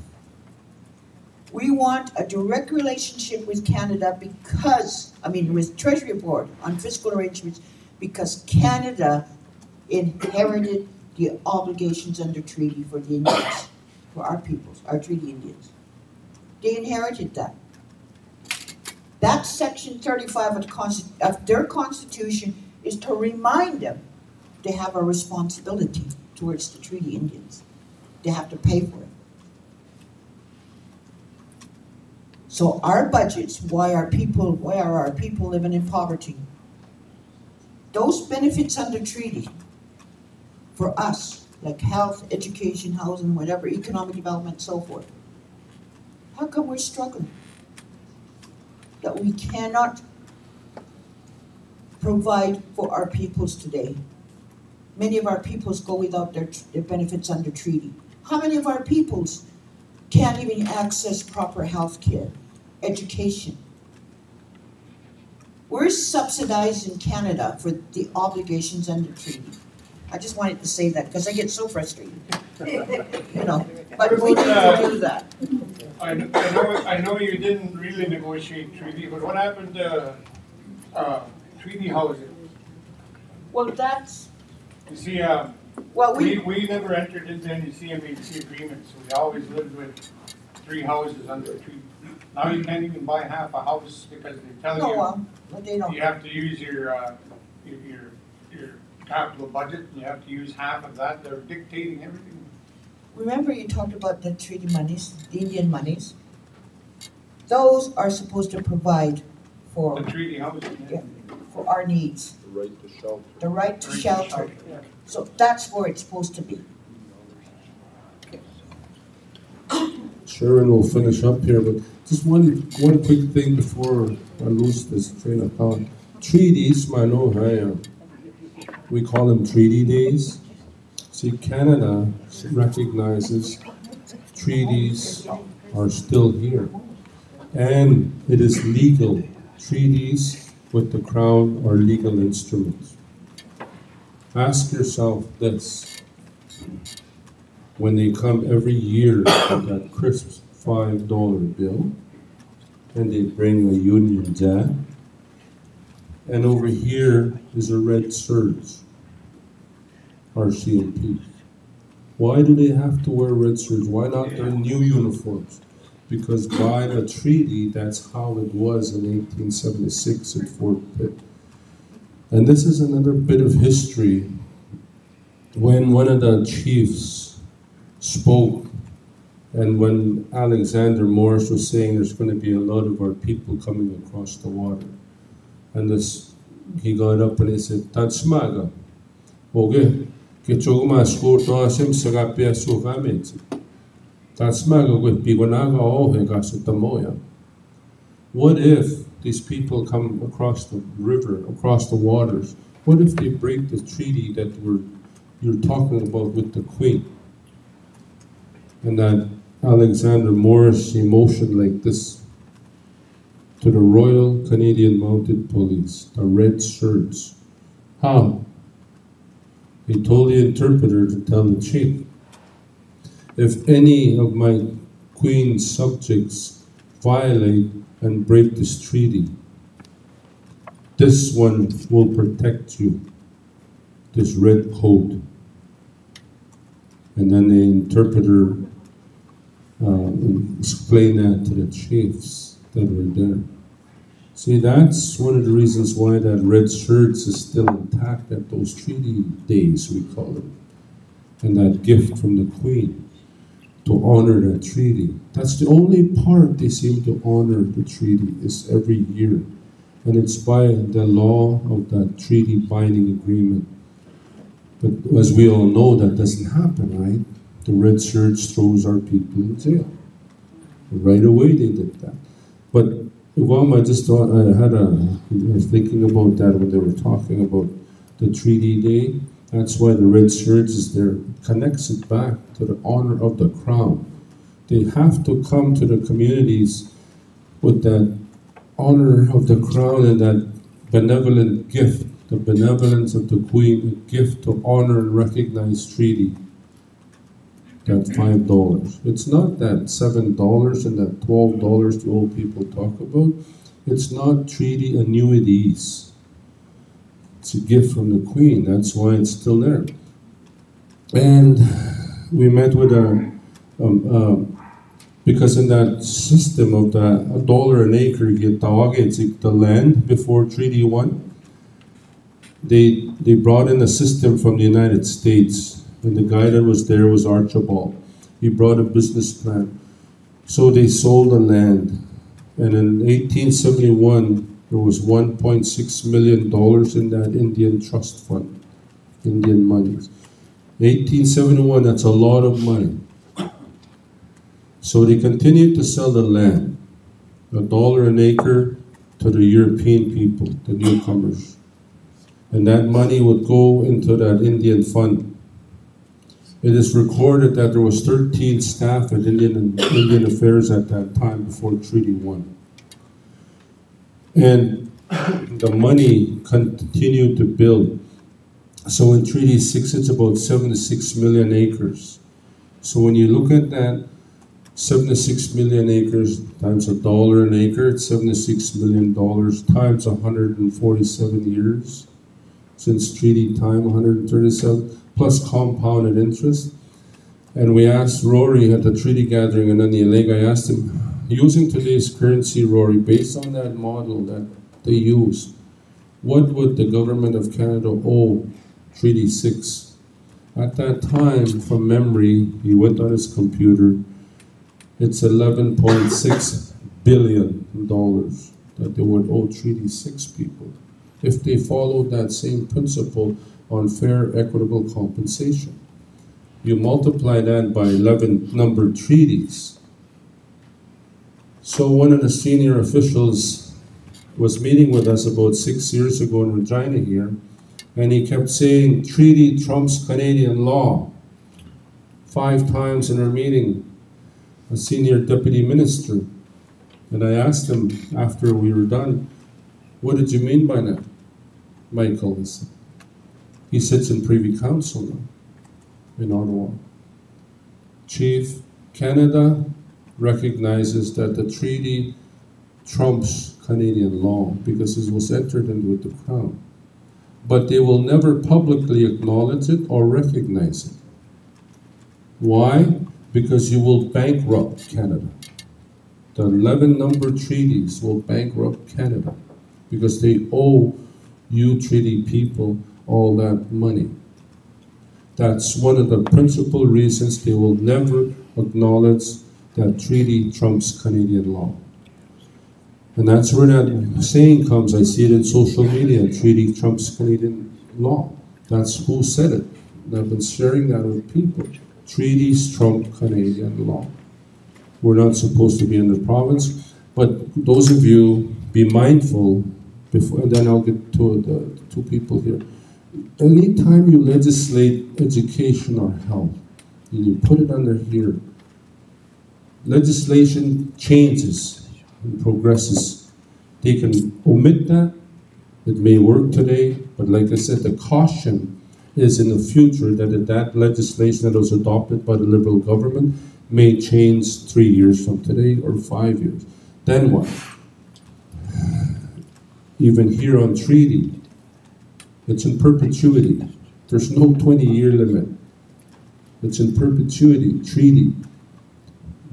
we want a direct relationship with Canada because, with Treasury Board on fiscal arrangements, because Canada inherited the obligations under treaty for the Indians, for our peoples, our treaty Indians. They inherited that. That Section 35 of their Constitution is to remind them they have a responsibility towards the treaty Indians. They have to pay for it. So our budgets, why are our people living in poverty? Those benefits under treaty for us, like health, education, housing, whatever, economic development, so forth. How come we're struggling? That we cannot provide for our peoples today? Many of our peoples go without their benefits under treaty. How many of our peoples can't even access proper health care, education? We're subsidized in Canada for the obligations under treaty. I just wanted to say that because I get so frustrated. You know, but we need to do that. I know you didn't really negotiate treaty, but what happened to treaty housing? Well, that's, You see, well, we never entered into any CMHC agreements. We always lived with 3 houses under a treaty. Now you can't even buy half a house because they're telling but they don't. you have to use your capital budget, and you have to use half of that. They're dictating everything. Remember you talked about the treaty monies, the Indian monies? Those are supposed to provide for, The treaty housing. yeah, for our needs, The right to shelter. the right to shelter. So that's where it's supposed to be. Sharon will finish up here, but just one quick thing before I lose this train of thought. Treaties, we call them treaty days. See, Canada recognizes treaties are still here. And it is legal. Treaties with the Crown are legal instruments. Ask yourself this. When they come every year with that crisp $5 bill, and they bring a Union Jack, and over here is a red serge, RCMP. Why do they have to wear red serge? Why not their new uniforms? Because by the treaty, that's how it was in 1876 at Fort Pitt. And this is another bit of history. When one of the chiefs spoke, and when Alexander Morris was saying there's going to be a lot of our people coming across the water, and he got up and he said, "Tatsmaga, okay, que chogma skurto asim sagapia sukamit. Tatsmaga with pigonaga ohe gasutamoya." What if these people come across the river, across the waters? What if they break the treaty that you're talking about with the Queen? And that Alexander Morris motioned like this to the Royal Canadian Mounted Police, the red shirts. How? He told the interpreter to tell the chief, if any of my Queen's subjects violate and break this treaty, this one will protect you, this red coat. And then the interpreter explained that to the chiefs that were there. See, that's one of the reasons why that red shirts is still intact at those treaty days, we call it. And that gift from the Queen to honor that treaty. That's the only part they seem to honor the treaty, is every year. And it's by the law of that treaty binding agreement. But as we all know, that doesn't happen, right? The red shirts throws our people in jail. Right away they did that. But I just thought, I was thinking about that when they were talking about the treaty day. That's why the red shirts is there, connects it back to the honor of the Crown. They have to come to the communities with that honor of the Crown and that benevolent gift, the benevolence of the Queen, a gift to honor and recognize treaty. That $5. It's not that $7 and that $12 the old people talk about. It's not treaty annuities. It's a gift from the Queen. That's why it's still there. And we met with because in that system of $1 an acre, the land before Treaty 1, they brought in a system from the United States. And the guy that was there was Archibald. He brought a business plan. So they sold the land. And in 1871, there was $1.6 million in that Indian trust fund, Indian monies. 1871, that's a lot of money. So they continued to sell the land, $1 an acre to the European people, the newcomers. and that money would go into that Indian fund. It is recorded that there was 13 staff at Indian Affairs at that time before Treaty 1. And the money continued to build. So in Treaty 6, it's about 76 million acres. So when you look at that, 76 million acres times $1 an acre, it's $76 million times 147 years since treaty time, 137, plus compounded interest. And we asked Rory at the treaty gathering in Anialega, I asked him, using today's currency, Rory, based on that model that they use, what would the government of Canada owe Treaty 6? At that time, from memory, he went on his computer, it's $11.6 billion that they would owe Treaty 6 people if they followed that same principle on fair, equitable compensation. You multiply that by 11 numbered treaties. So one of the senior officials was meeting with us about 6 years ago in Regina here, and he kept saying, treaty trumps Canadian law. 5 times in our meeting, a senior deputy minister. And I asked him after we were done, what did you mean by that, Michael? He sits in Privy Council now in Ottawa. Chief, Canada recognizes that the treaty trumps Canadian law because it was entered into with the Crown. But they will never publicly acknowledge it or recognize it. Why? Because you will bankrupt Canada. The 11 numbered treaties will bankrupt Canada because they owe you treaty people all that money. That's one of the principal reasons they will never acknowledge that treaty trumps Canadian law. And that's where that saying comes. I see it in social media, treaty trumps Canadian law. That's who said it. And I've been sharing that with people. Treaties trump Canadian law. We're not supposed to be in the province, but those of you, be mindful, before, and then I'll get to the 2 people here. Anytime you legislate education or health, and you put it under here, legislation changes and progresses. They can omit that. It may work today, but like I said, the caution is in the future that that legislation that was adopted by the Liberal government may change 3 years from today or 5 years. Then what? Even here on treaty, it's in perpetuity. There's no 20-year limit. It's in perpetuity, treaty.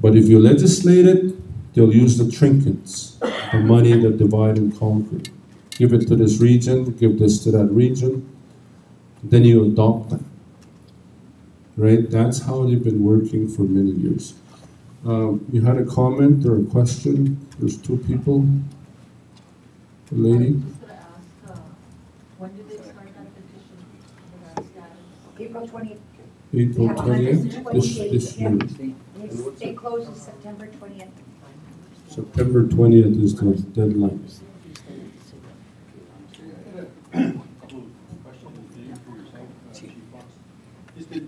But if you legislate it, they'll use the trinkets, the money that divide and conquer. Give it to this region, give this to that region, then you adopt that. Right? That's how they've been working for many years. You had a comment or a question? There's 2 people. The lady? When did they start that petition for that status? April 20th. April 20th, this year. They closed September 20th. September 20th is the deadline.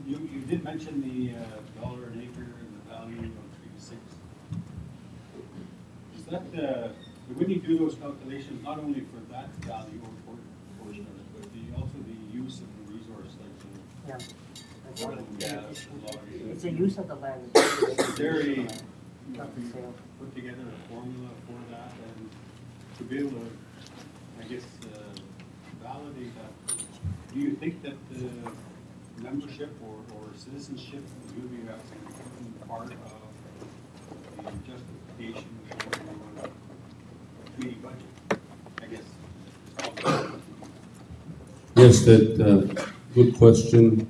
You did mention the dollar an acre and the value of Treaty 6. Is that when you do those calculations, not only for that value or portion of it, but also the use of the resource, like the oil and gas and logging? It's a use of the land. Is there a put together a formula for that and to be able to, I guess, validate that? Do you think that the membership or citizenship will be an important part of the justification for the treaty budget? I guess. Yes, that good question.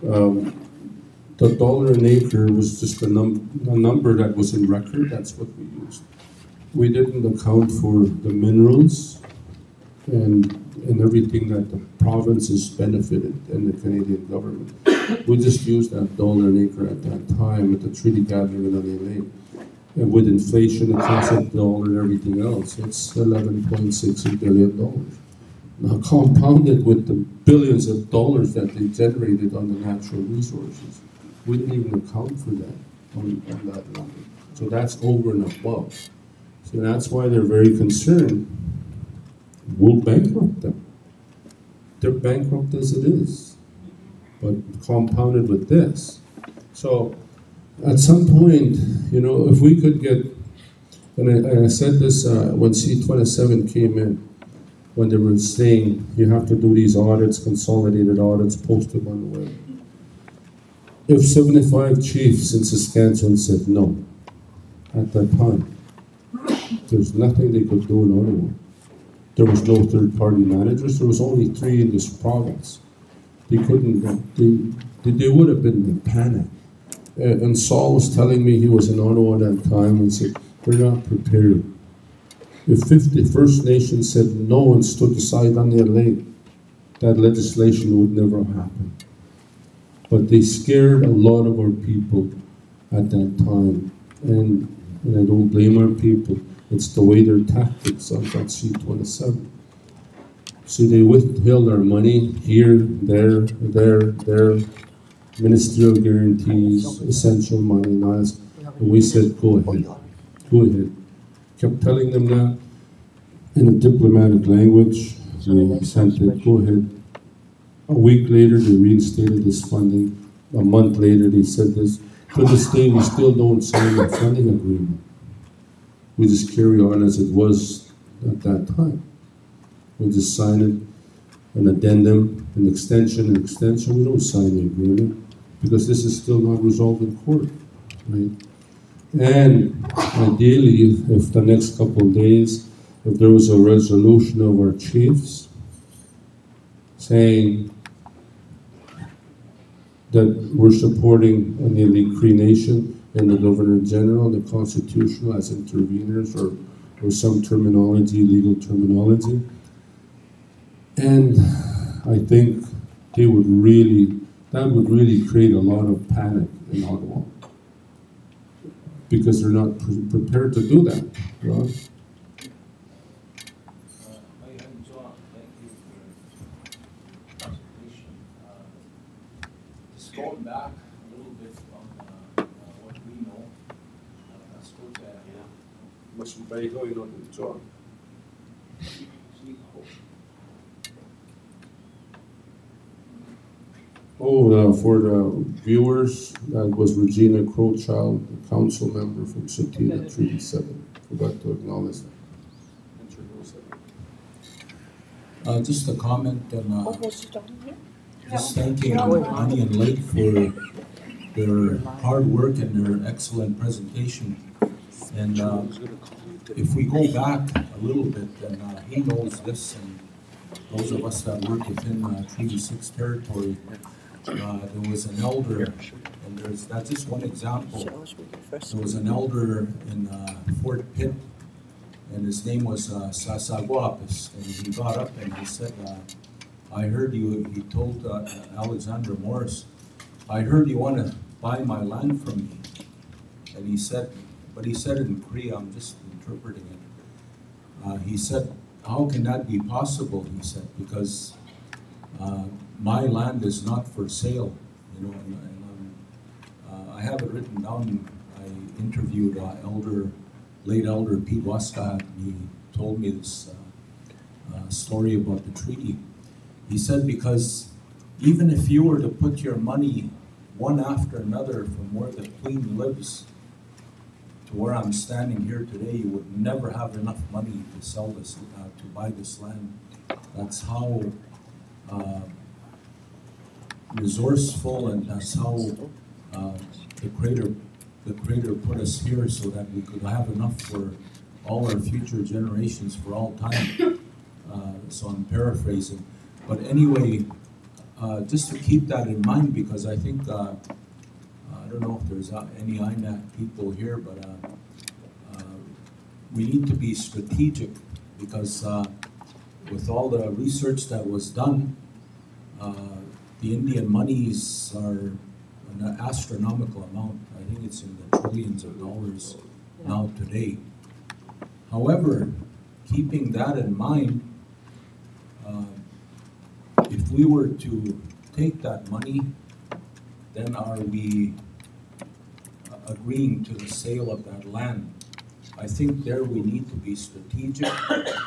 The dollar an acre was just a number that was in record. That's what we used. We didn't account for the minerals and everything that the province has benefited and the Canadian government. We just used that dollar an acre at that time at the treaty gathering in LA. And with inflation, the concept dollar and everything else, it's $11.6 billion. Now compounded with the billions of dollars that they generated on the natural resources. We didn't even account for that on that number. So that's over and above. So that's why they're very concerned. We'll bankrupt them. They're bankrupt as it is, but compounded with this. So at some point, you know, if we could get, and I said this when C-27 came in, when they were saying you have to do these audits, consolidated audits, post them on the web. If 75 chiefs in Saskatchewan said no at that time, there's nothing they could do in Ottawa. There was no third-party managers. There was only 3 in this province. They couldn't. They would have been in panic. And Saul was telling me, he was in Ottawa at that time, and said they're not prepared. If 50 First Nations said no and stood aside on their lake, that legislation would never happen. But they scared a lot of our people at that time, and I don't blame our people. It's the way their tactics on that C-27. So they withheld our money here, there, ministerial guarantees, essential money, nice. And we said, go ahead, go ahead. Kept telling them that in a diplomatic language. They sent it, go ahead. A week later, they reinstated this funding. A month later, they said this. To this day, we still don't sign a funding agreement. We just carry on as it was at that time. We just sign it, an addendum, an extension. We don't sign the agreement because this is still not resolved in court, right? And ideally, if the next couple of days, if there was a resolution of our chiefs saying that we're supporting an elite Cree Nation and the Governor General, the Constitutional as interveners or some terminology, legal terminology. And I think that would really create a lot of panic in Ottawa because they're not prepared to do that, right? John, thank you for your presentation. Just going back a little bit on what we know, let's go to Mas vai going on in John. For the viewers, that was Regina Crowchild, the council member from Satina Treaty 7. Forgot to acknowledge that. Just a comment on just thanking Ani and Lake for their hard work and their excellent presentation. And if we go back a little bit, and he knows this, and those of us that work within Treaty 6 territory, there was an elder, and that's just one example. There was an elder in Fort Pitt, and his name was Sasaguapis, and he got up and he said, I heard you, he told Alexander Morris, I heard you want to buy my land from me. And he said, but he said it in Cree, I'm just interpreting it. He said, how can that be possible? He said, because my land is not for sale, you know. And I have it written down. I interviewed late Elder Pete Waska, and he told me this story about the treaty. He said, because even if you were to put your money one after another from where the Queen lives to where I'm standing here today, you would never have enough money to sell this, to buy this land. That's how resourceful, and that's how the Creator put us here, so that we could have enough for all our future generations for all time. So I'm paraphrasing. But anyway, just to keep that in mind, because I think, I don't know if there's any INAC people here, but we need to be strategic, because with all the research that was done, the Indian monies are an astronomical amount. I think it's in the trillions of dollars now today. However, keeping that in mind, if we were to take that money, then are we agreeing to the sale of that land? I think there we need to be strategic.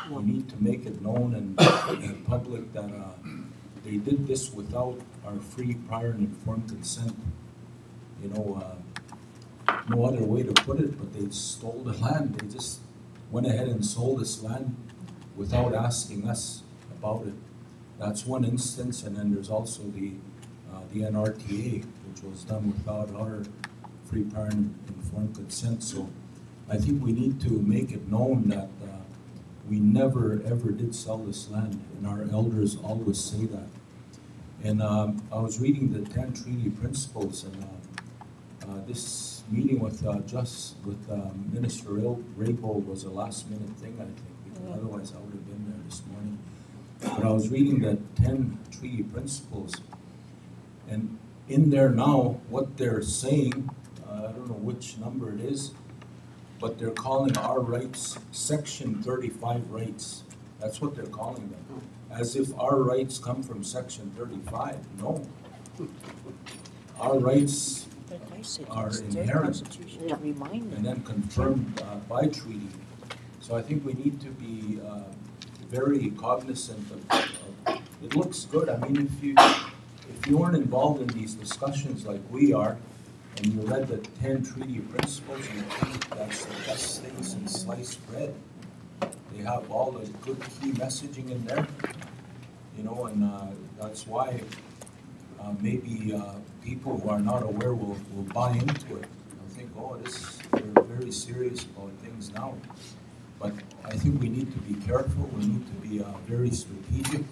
We need to make it known and public that they did this without our free, prior, and informed consent. You know, no other way to put it, but they stole the land. They just went ahead and sold this land without asking us about it. That's one instance, and then there's also the NRTA, which was done without our free, prior, and informed consent. So I think we need to make it known that we never ever did sell this land, and our elders always say that. And I was reading the 10 treaty principles, and this meeting with Minister Raybould was a last minute thing, I think, because otherwise I would have been there this morning. But I was reading the 10 treaty principles, and in there now, what they're saying, I don't know which number it is, but they're calling our rights Section 35 rights. That's what they're calling them. As if our rights come from Section 35. No. Our rights are inherent and then confirmed by treaty. So I think we need to be very cognizant of it looks good. I mean, if you weren't involved in these discussions like we are, and you read the 10 treaty principles, you think that's the best thing since sliced bread. They have all the good key messaging in there, you know, and that's why maybe people who are not aware will buy into it. They'll think, oh, they're very serious about things now. But I think we need to be careful. We need to be very strategic.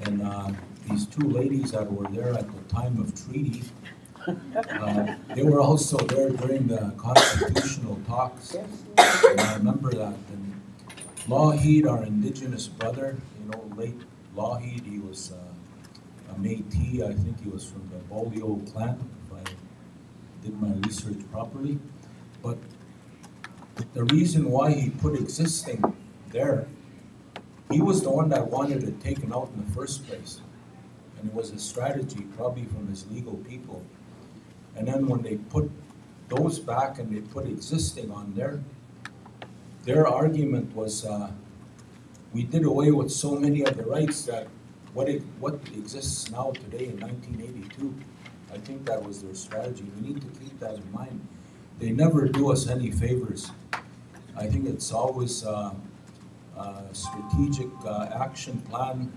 And these two ladies that were there at the time of treaty, they were also there during the constitutional talks. And I remember that. And Lougheed, our indigenous brother, you know, late Lougheed, he was a Métis. I think he was from the Bolio clan, if I did my research properly. But the reason why he put existing there, he was the one that wanted it taken out in the first place. And it was a strategy, probably from his legal people. And then when they put those back and they put existing on there, their argument was, we did away with so many of the rights that what exists now today in 1982, I think that was their strategy. We need to keep that in mind. They never do us any favors. I think it's always a strategic action plan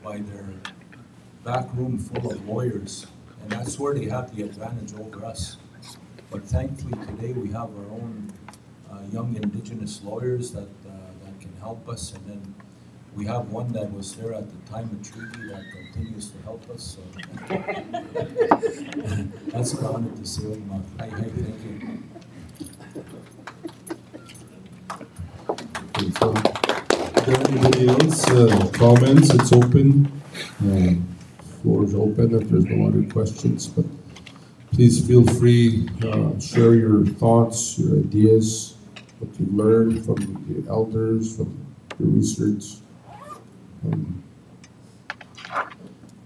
by their back room full of lawyers. And that's where they have the advantage over us. But thankfully today we have our own young indigenous lawyers that can help us. And then we have one that was there at the time of treaty that continues to help us. So that's what I wanted to say. Hi, thank you. Okay, so, is there anybody else? Comments? It's open. Floor is open if there's no other questions, but please feel free, share your thoughts, your ideas, what you learned from the elders, from your research.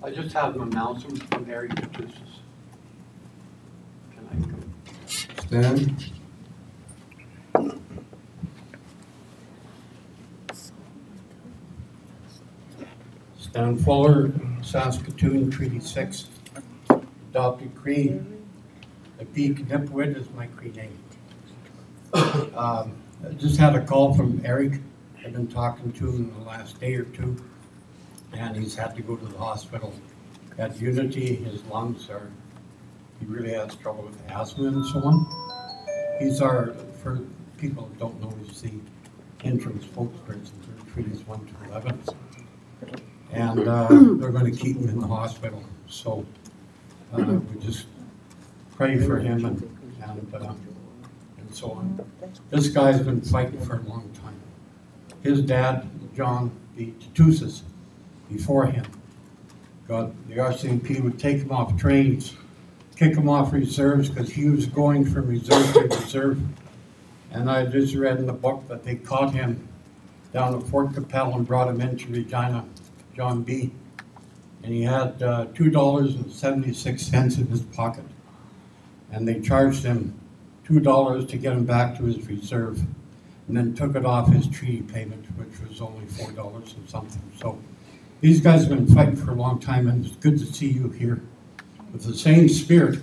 I just have an announcement from Eric Petrusas. Can I come? Stan? Stan Fuller, Saskatoon, Treaty 6, adopted Cree. The Peak Nipwood is my Cree name. I just had a call from Eric. I've been talking to him the last day or two, and he's had to go to the hospital. At Unity, his lungs are, he really has trouble with asthma and so on. He's our, for people who don't know, he's the interim spokesperson for Treaties 1 to 11. And they're going to keep him in the hospital. So we just pray for him and so on. This guy's been fighting for a long time. His dad, John, beat Tutusas before him. God, the RCMP would take him off trains, kick him off reserves because he was going from reserve to reserve. And I just read in the book that they caught him down at Fort Capel and brought him into Regina John B., and he had $2.76 in his pocket. And they charged him $2 to get him back to his reserve, and then took it off his treaty payment, which was only $4 and something. So these guys have been fighting for a long time, and it's good to see you here with the same spirit.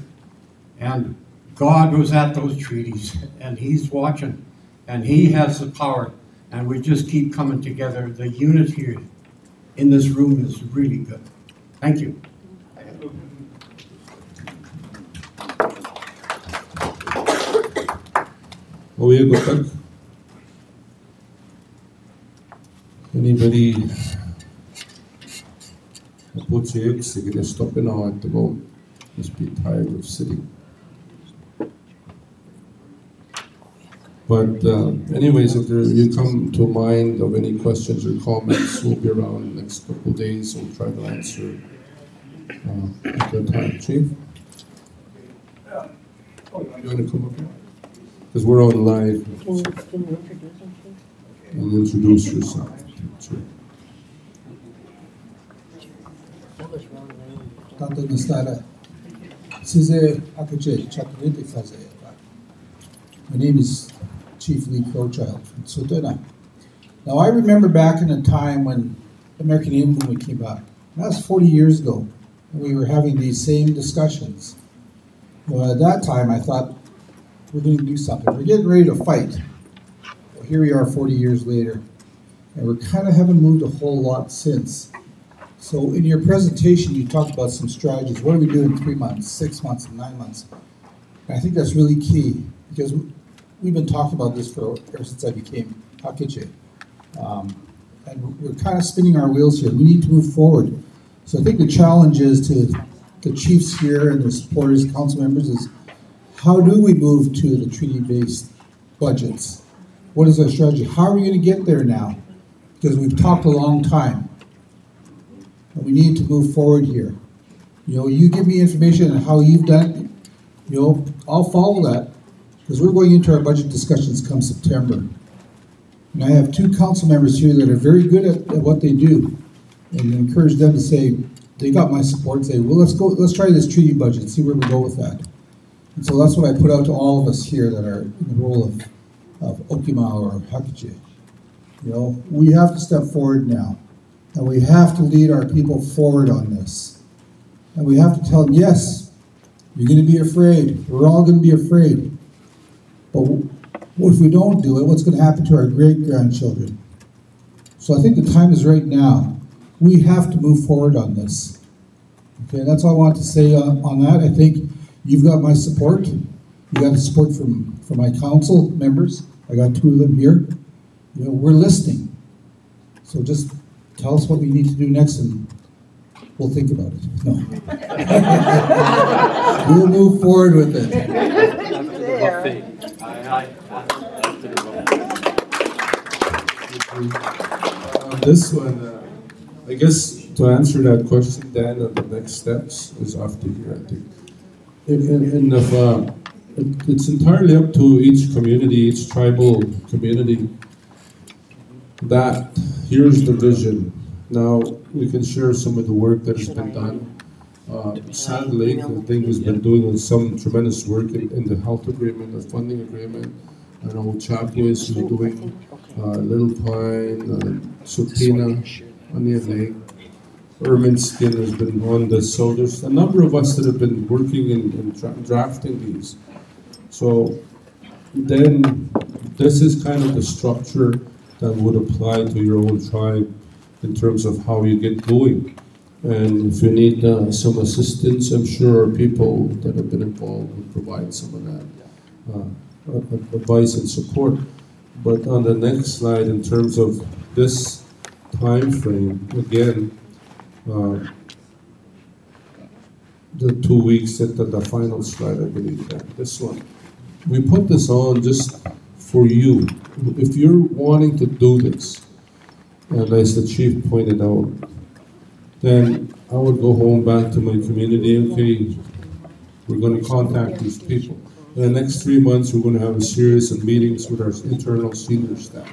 And God was at those treaties, and He's watching, and He has the power, and we just keep coming together. The unity in this room is really good. Thank you. Anybody stopping now at the moment? Must be tired of sitting. But anyways, if you come to mind of any questions or comments, we'll be around in the next couple of days. We'll try to answer at that time. Chief? You want to come up here? Because we're on live. Can you introduce him, please? And introduce yourself. Sure. Tanto Nastara. Size Akache Chakriti Faze. My name is Chief Lee Crowchild from Sotona. Now I remember back in a time when the American Indian movement came out. That was 40 years ago. And we were having these same discussions. Well, at that time I thought, we're going to do something. We're getting ready to fight. Well, here we are 40 years later. And we kind of haven't moved a whole lot since. So in your presentation, you talked about some strategies. What do we do in 3 months, 6 months, and 9 months? And I think that's really key because we've been talking about this ever since I became Hakiche. And we're kind of spinning our wheels here. We need to move forward. So I think the challenge is to the chiefs here and the supporters, council members, is how do we move to the treaty-based budgets? What is our strategy? How are we going to get there now? Because we've talked a long time. And we need to move forward here. You know, you give me information on how you've done it, you know, I'll follow that. Because we're going into our budget discussions come September. And I have 2 council members here that are very good at what they do. And encourage them to say, they got my support, say, well, let's try this treaty budget, see where we go with that. And so that's what I put out to all of us here that are in the role of Okima or Hakiche. You know, we have to step forward now. And we have to lead our people forward on this. And we have to tell them, yes, you're going to be afraid. We're all going to be afraid. But if we don't do it, what's going to happen to our great-grandchildren? So I think the time is right now. We have to move forward on this. Okay, that's all I want to say on that. I think you've got my support. You got the support from my council members. I got 2 of them here. You know, we're listening. So just tell us what we need to do next and we'll think about it. No. We'll move forward with it. This one, I guess to answer that question, Dan, the next steps is after here, I think. And if, it's entirely up to each community, each tribal community, that here's the vision. Now we can share some of the work that has been done. Sand Lake, I think, has been doing some tremendous work in the health agreement, the funding agreement. I know Chapua is doing Little Pine, Supina, Onion Lake. Ermineskin has been on this. So there's a number of us that have been working in drafting these. So then this is kind of the structure that would apply to your own tribe in terms of how you get going. And if you need some assistance, I'm sure people that have been involved will provide some of that advice and support. But on the next slide, in terms of this time frame, again, the 2 weeks at the final slide, I believe that this one. We put this on just for you. If you're wanting to do this, and as the chief pointed out, then I would go home back to my community. Okay, we're going to contact these people. In the next 3 months, we're going to have a series of meetings with our internal senior staff.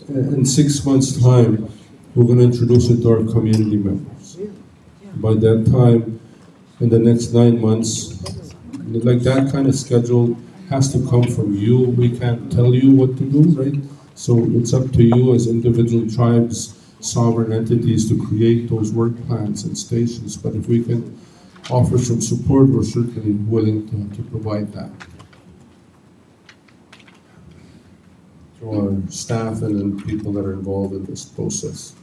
In 6 months' time, we're going to introduce it to our community members. By that time, in the next 9 months, like that kind of schedule has to come from you. We can't tell you what to do, right? So it's up to you as individual tribes, sovereign entities to create those work plans and stations. But if we can offer some support, we're certainly willing to provide that to our staff and then people that are involved in this process.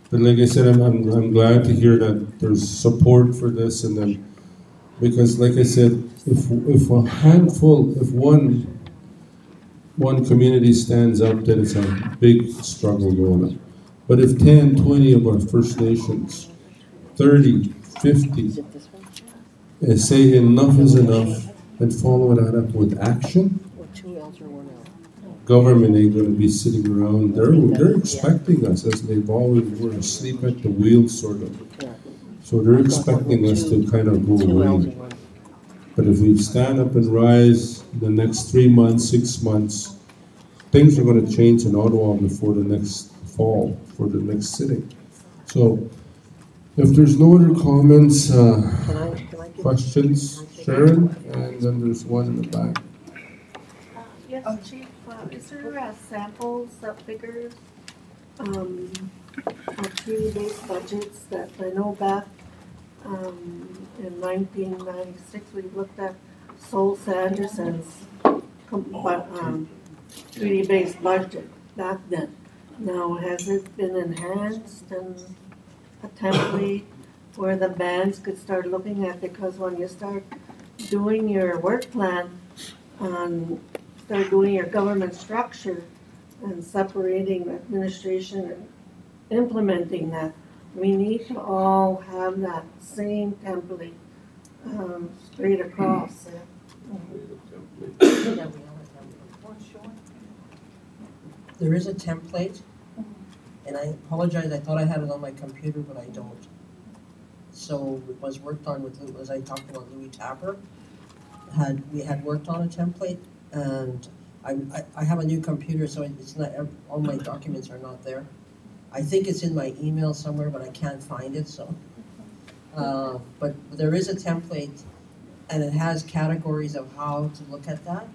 But like I said, I'm glad to hear that there's support for this, and then because like I said, if a handful, if one community stands up, then it's a big struggle going on. But if 10, 20 of our First Nations, 30, 50, say enough is enough and follow that up with action, government ain't going to be sitting around. They're expecting us, as they've always were asleep at the wheel, sort of. So they're expecting us to kind of go away. But if we stand up and rise the next 3 months, 6 months, things are going to change in Ottawa before the next fall, for the next sitting. So if there's no other comments, questions, Sharon, and then there's one in the back. Yes, Chief, is there samples of figures of treaty-based budgets that I know back in 1996 we looked at Sol Sanderson's treaty-based budget back then. Now, has it been enhanced and a template where the bands could start looking at, because when you start doing your work plan and start doing your government structure and separating administration and implementing that, we need to all have that same template straight across. There is a template, and I apologize, I thought I had it on my computer, but I don't. So it was worked on with, as I talked about Louis Tapper, we had worked on a template, and I have a new computer, so it's not, all my documents are not there. I think it's in my email somewhere, but I can't find it, so. But there is a template, and it has categories of how to look at that.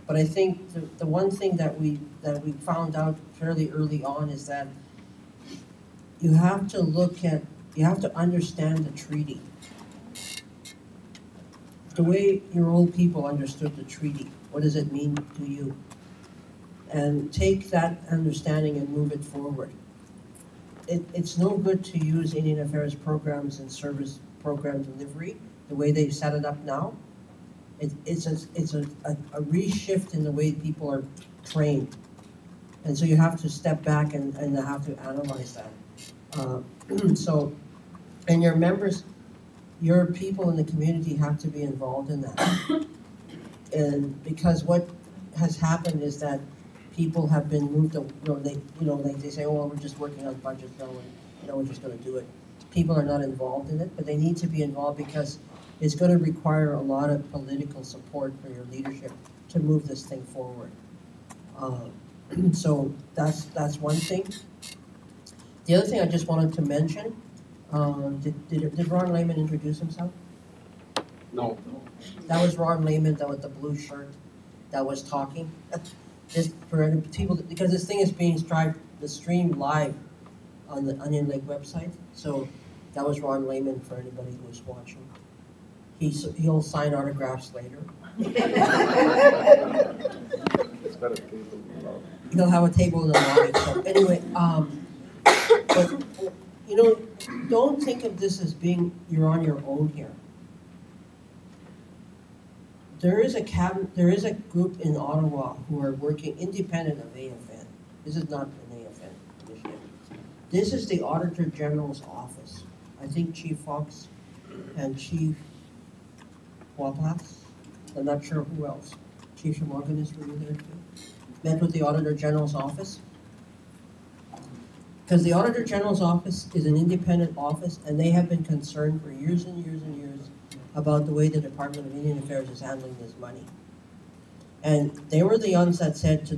But I think the one thing that we found out fairly early on is that you have to understand the treaty. The way your old people understood the treaty, what does it mean to you? And take that understanding and move it forward. It's no good to use Indian Affairs programs and service program delivery the way they've set it up now. It's a reshift in the way people are trained. And so you have to step back and have to analyze that. So, and your members, your people in the community have to be involved in that. And because what has happened is that people have been moved, they say, oh, well, we're just working on budget now, and we're just going to do it. People are not involved in it, but they need to be involved because it's going to require a lot of political support for your leadership to move this thing forward. So that's one thing. The other thing I just wanted to mention, did Ron Lehman introduce himself? No. That was Ron Lehman, that with the blue shirt, that was talking. Just for people, because this thing is being streamed live on the Onion Lake website. So that was Ron Lehman for anybody who was watching. He'll sign autographs later. He'll have a table in the lobby. So anyway, but don't think of this as being you're on your own here. There is a group in Ottawa who are working independent of AFN. This is not an AFN initiative. This is the Auditor General's office. I think Chief Fox and Chief Wapas. I'm not sure who else. Chief Shamoganis, were you there too? Met with the Auditor General's office. Because the Auditor General's office is an independent office, and they have been concerned for years and years and years about the way the Department of Indian Affairs is handling this money. And they were the ones that said to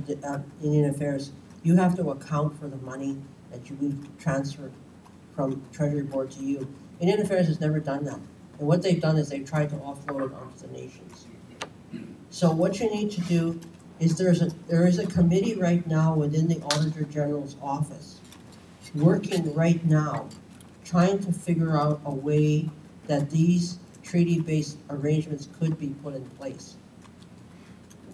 Indian Affairs, you have to account for the money that we transfer from Treasury Board to you. Indian Affairs has never done that. And what they've done is they've tried to offload it onto the nations. So what you need to do is there is a committee right now within the Auditor General's office working right now trying to figure out a way that these treaty-based arrangements could be put in place.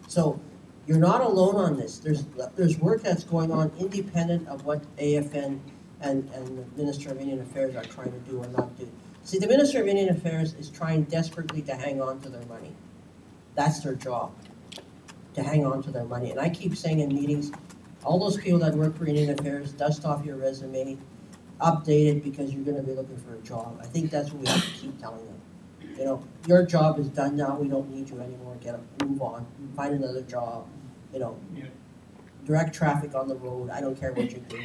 So you're not alone on this. There's work that's going on independent of what AFN and the Minister of Indian Affairs are trying to do or not do. See, the Minister of Indian Affairs is trying desperately to hang on to their money. That's their job, to hang on to their money. And I keep saying in meetings, all those people that work for Indian Affairs, dust off your resume, update it because you're going to be looking for a job. I think that's what we have to keep telling them. You know, your job is done now. We don't need you anymore. Move on. Find another job. You know, direct traffic on the road. I don't care what you do.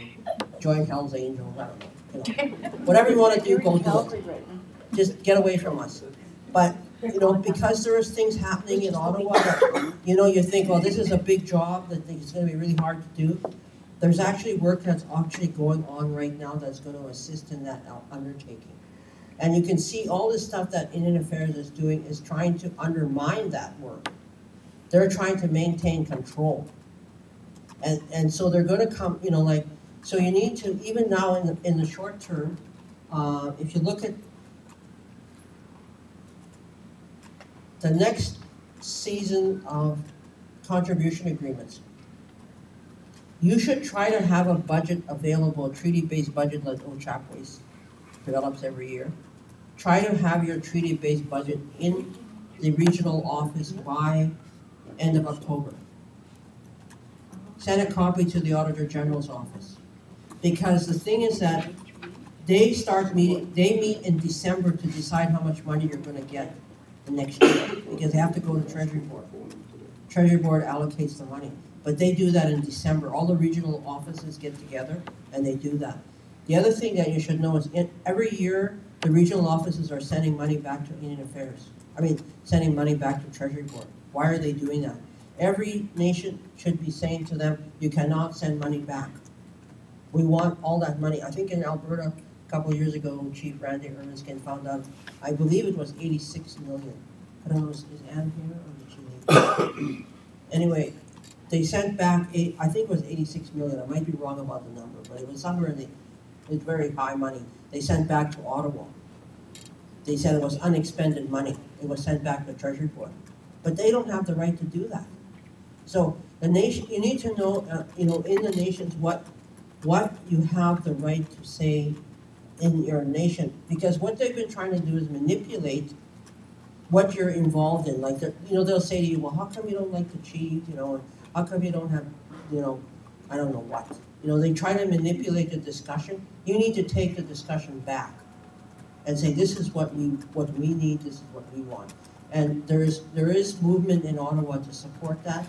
Join Hell's Angels. I don't know. You know, whatever you want to do, go do it. Just get away from us. But you know, because there is things happening in Ottawa that, you know, you think, well, this is a big job that it's going to be really hard to do. There's actually work that's actually going on right now that's going to assist in that undertaking. And you can see all the stuff that Indian Affairs is doing is trying to undermine that work. They're trying to maintain control. And so they're going to come, you know, like, so you need to, even now in the short term, if you look at the next season of contribution agreements, you should try to have a budget available, a treaty-based budget like Ochakways develops every year. Try to have your treaty-based budget in the regional office by end of October. Send a copy to the Auditor General's office. Because the thing is that they meet in December to decide how much money you're going to get the next year, because they have to go to Treasury Board. Treasury Board allocates the money. But they do that in December. All the regional offices get together and they do that. The other thing that you should know is every year the regional offices are sending money back to Indian Affairs. Sending money back to Treasury Board. Why are they doing that? Every nation should be saying to them, you cannot send money back. We want all that money. I think in Alberta, a couple of years ago, Chief Randy Erminskin found out, I believe it was 86 million. I don't know, is Ann here or did she leave? Anyway, they sent back, I think it was 86 million. I might be wrong about the number, but it was somewhere in it's very high money. They sent back to Ottawa. They said it was unexpended money. It was sent back to Treasury Board. But they don't have the right to do that. So the nation, you need to know, you know, in the nations what you have the right to say in your nation, because what they've been trying to do is manipulate what you're involved in. Like, you know, they'll say to you, well, how come you don't like the chief? You know, how come you don't have, you know, I don't know what. You know, they try to manipulate the discussion. You need to take the discussion back and say, this is what we need, this is what we want. And there is movement in Ottawa to support that.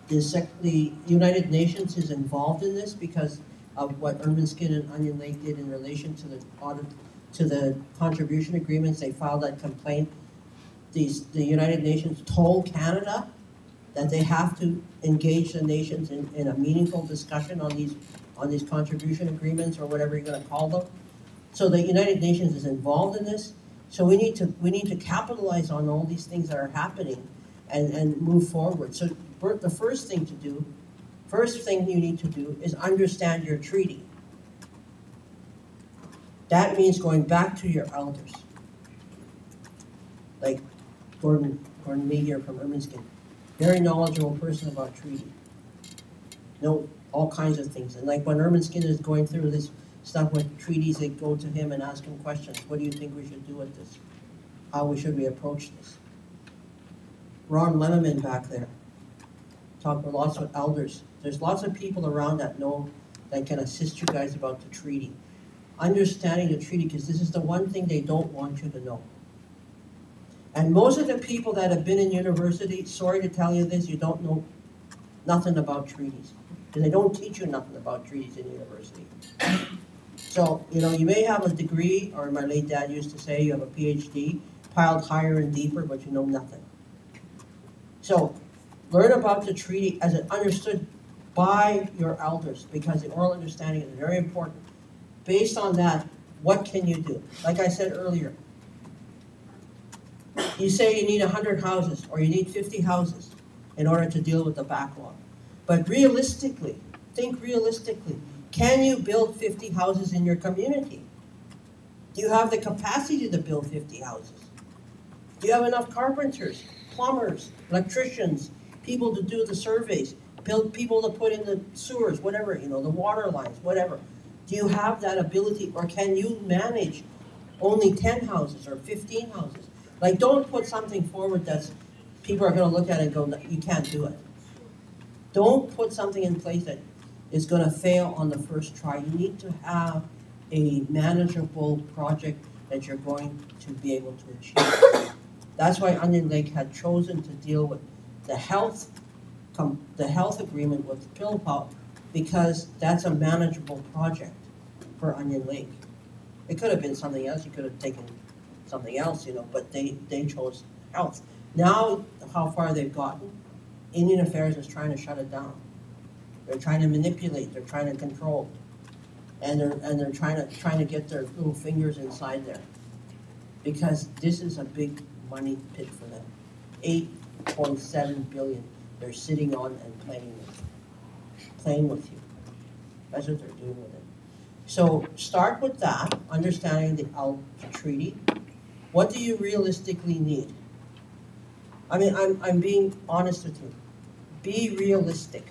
The United Nations is involved in this because of what Erminskin and Onion Lake did in relation to the contribution agreements. They filed that complaint. The United Nations told Canada that they have to engage the nations in a meaningful discussion on these contribution agreements, or whatever you're going to call them. So the United Nations is involved in this. So we need to capitalize on all these things that are happening and move forward. So the first thing you need to do is understand your treaty. That means going back to your elders, like Gordon Meager from Erminskin, very knowledgeable person about treaty. Know all kinds of things. And like when Erminskin is going through this stuff with treaties, they go to him and ask him questions. What do you think we should do with this? How should we approach this? Ron Lemmerman back there. Talk with lots of elders. There's lots of people around that can assist you guys about the treaty. Understanding the treaty, because this is the one thing they don't want you to know. And most of the people that have been in university, sorry to tell you this, you don't know nothing about treaties. Because they don't teach you nothing about treaties in university. So, you know, you may have a degree, or my late dad used to say, you have a PhD, piled higher and deeper, but you know nothing. So, learn about the treaty as an understood by your elders, because the oral understanding is very important. Based on that, what can you do? Like I said earlier, you say you need 100 houses or you need 50 houses in order to deal with the backlog. But realistically, think realistically, can you build 50 houses in your community? Do you have the capacity to build 50 houses? Do you have enough carpenters, plumbers, electricians, people to do the surveys, people to put in the sewers, whatever, the water lines, whatever? Do you have that ability, or can you manage only 10 houses or 15 houses? Like, don't put something forward that's people are going to look at it and go, "No, you can't do it." Don't put something in place that is going to fail on the first try. You need to have a manageable project that you're going to be able to achieve. That's why Onion Lake had chosen to deal with the health agreement with Pilpau, because that's a manageable project for Onion Lake. It could have been something else. You could have taken something else, but they chose health. Now, how far they've gotten, Indian Affairs is trying to shut it down. They're trying to manipulate. They're trying to control, and they're trying to get their little fingers inside there, because this is a big money pit for them. 8.7 billion they're sitting on and playing with you. That's what they're doing with it. So start with that, understanding the ALP treaty. What do you realistically need? I mean, I'm being honest with you. Be realistic.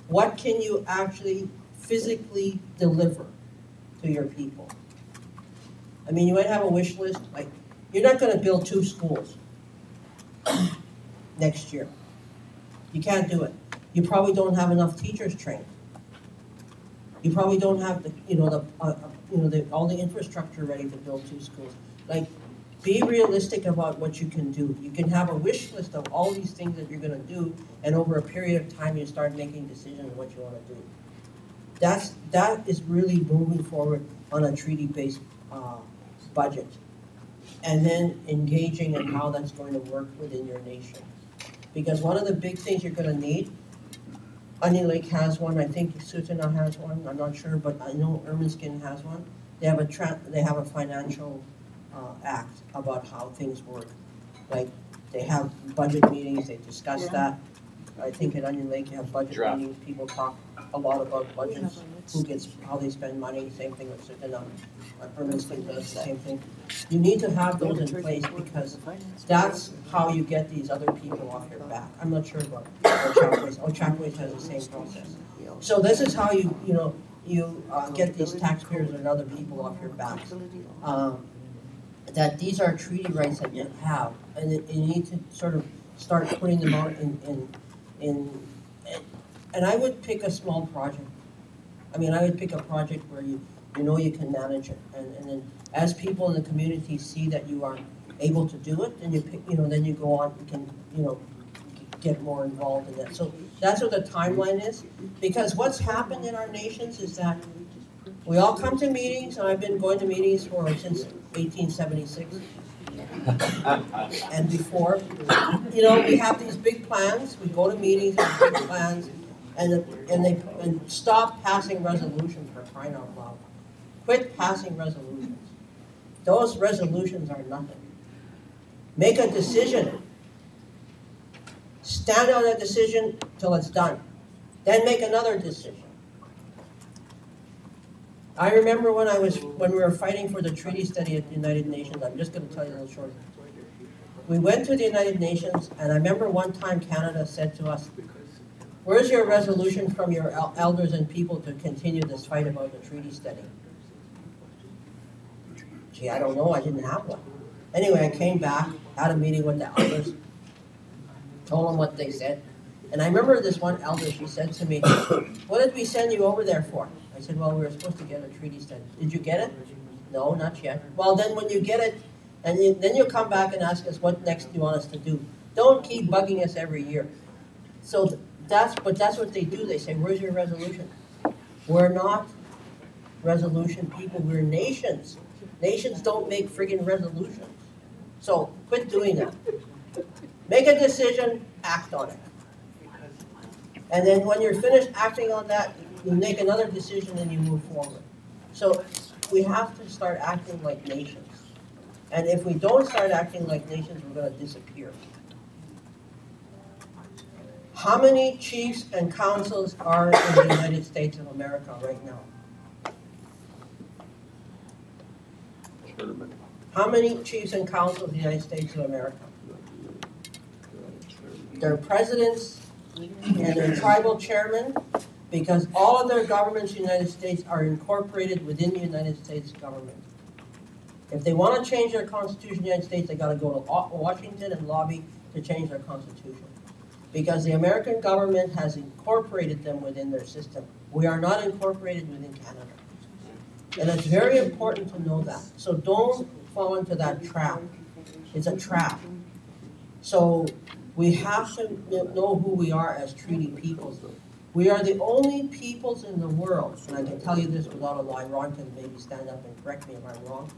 What can you actually physically deliver to your people? I mean, you might have a wish list, like, you're not going to build 2 schools next year. You can't do it. You probably don't have enough teachers trained. You probably don't have all the infrastructure ready to build 2 schools. Like, be realistic about what you can do. You can have a wish list of all these things that you're going to do, and over a period of time, you start making decisions on what you want to do. That is really moving forward on a treaty-based budget, and then engaging in how that's going to work within your nation. Because one of the big things you're going to need, Onion Lake has one, I think Sutana has one, I'm not sure, but I know Ermineskin has one. They have a financial act about how things work. Like, they have budget meetings, they discuss that. I think at Onion Lake you have budget meetings, people talk a lot about budgets, how they spend money, same thing with Sutana. Ermineskin does the same thing. You need to have those in place, because that's how you get these other people off your back. I'm not sure about Ochapowace. Ochapowace has the same process. So this is how you get these taxpayers and other people off your backs. That these are treaty rights that you have, and you need to sort of start putting them out in. And I would pick a small project. I mean, I would pick a project where you can manage it, and then as people in the community see that you are able to do it, then then you go on and can get more involved in that. So that's what the timeline is, because what's happened in our nations is that we all come to meetings, and I've been going to meetings since 1876 and before. We have these big plans. We go to meetings with big plans, and stop passing resolutions, for crying out loud. Quit passing resolutions. Those resolutions are nothing. Make a decision. Stand on that decision till it's done. Then make another decision. I remember when we were fighting for the treaty study at the United Nations. I'm just going to tell you a little short. We went to the United Nations, and I remember one time Canada said to us, "Where's your resolution from your elders and people to continue this fight about the treaty study?" Gee, I don't know. I didn't have one. Anyway, I came back, had a meeting with the elders, told them what they said. And I remember this one elder, she said to me, "What did we send you over there for?" I said, "Well, we were supposed to get a treaty study." "Did you get it?" "No, not yet." "Well, then when you get it, then you'll come back and ask us what next you want us to do. Don't keep bugging us every year." So that's what they do. They say, "Where's your resolution?" We're not resolution people, we're nations. Nations don't make friggin' resolutions. So quit doing that. Make a decision, act on it. And then when you're finished acting on that, you make another decision and you move forward. So we have to start acting like nations. And if we don't start acting like nations, we're going to disappear. How many chiefs and councils are in the United States of America right now? How many chiefs and councils in the United States of America? Their presidents and their tribal chairmen, because all of their governments in the United States are incorporated within the United States government. If they want to change their constitution in the United States, they got to go to Washington and lobby to change their constitution. Because the American government has incorporated them within their system. We are not incorporated within Canada. And it's very important to know that. So don't fall into that trap. It's a trap. So we have to know who we are as treaty peoples. We are the only peoples in the world, and I can tell you this without a lie. Ron can maybe stand up and correct me if I'm wrong.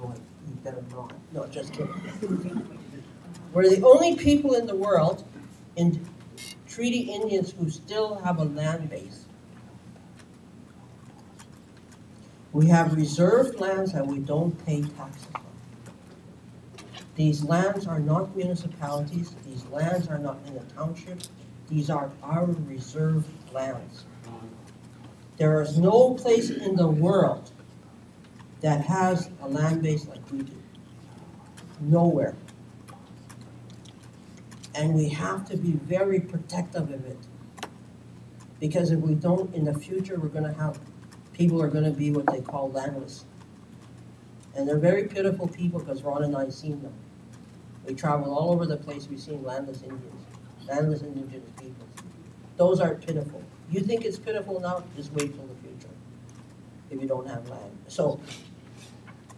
Oh, you better not. No, just kidding. We're the only people in the world, in treaty Indians, who still have a land base. We have reserved lands that we don't pay taxes on. These lands are not municipalities. These lands are not in the township. These are our reserved lands. There is no place in the world that has a land base like we do. Nowhere. And we have to be very protective of it. Because if we don't, in the future, we're going to have, people are going to be what they call landless. And they're very pitiful people, because Ron and I have seen them. We travel all over the place, we've seen landless Indians, landless indigenous peoples. Those are pitiful. You think it's pitiful now? Just wait till the future, if you don't have land. So,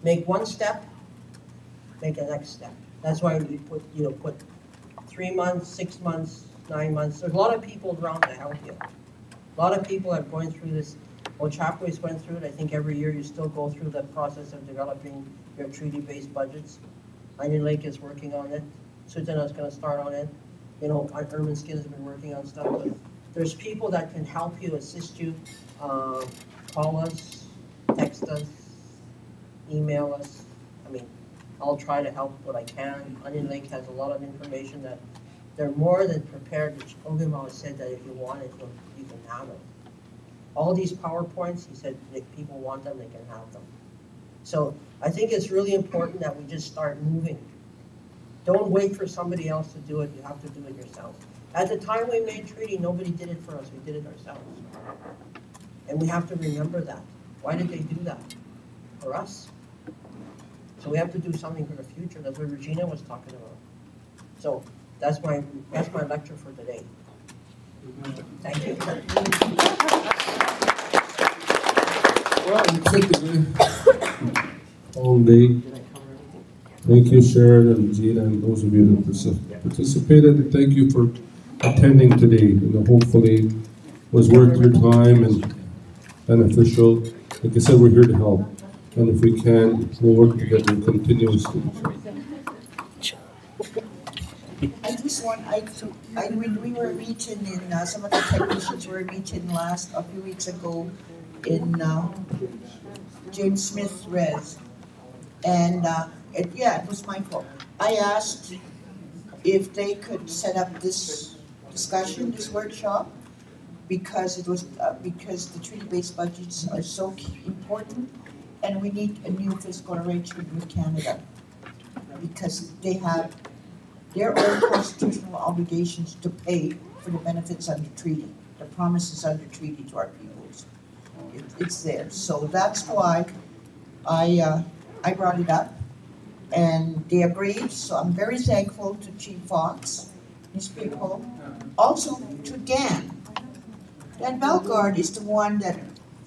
make one step, make the next step. That's why we put 3 months, 6 months, 9 months. There's a lot of people around to help you. A lot of people are going through this. Well, Chapways went through it. I think every year you still go through the process of developing your treaty-based budgets. Onion Lake is working on it. Sutana is going to start on it. You know, Urban Skin has been working on stuff. But there's people that can help you, assist you. Call us, text us, email us. I mean, I'll try to help what I can. Onion Lake has a lot of information that they're more than prepared. Ogima has said that if you want it, you can have it. All these PowerPoints, he said, if people want them, they can have them. So I think it's really important that we just start moving. Don't wait for somebody else to do it. You have to do it yourself. At the time we made treaty, nobody did it for us. We did it ourselves. And we have to remember that. Why did they do that? For us. So we have to do something for the future. That's what Regina was talking about. So that's my lecture for today. Thank you. Well, we took all day. Thank you, Sharon and Gina, and those of you that participated. And thank you for attending today. And hopefully, it was worth your time and beneficial. Like I said, we're here to help. And if we can, we'll work together continuously. I just want, when we were meeting in, some of the technicians were meeting a few weeks ago in James Smith Res. And it was my fault. I asked if they could set up this discussion, this workshop, because it was because the treaty-based budgets are so important, and we need a new fiscal arrangement with Canada because they have their own constitutional obligations to pay for the benefits under treaty, the promises under treaty to our peoples. It's there. So that's why I brought it up, and they agreed. So I'm very thankful to Chief Fox, his people, also to Dan. Dan Bellegarde is the one that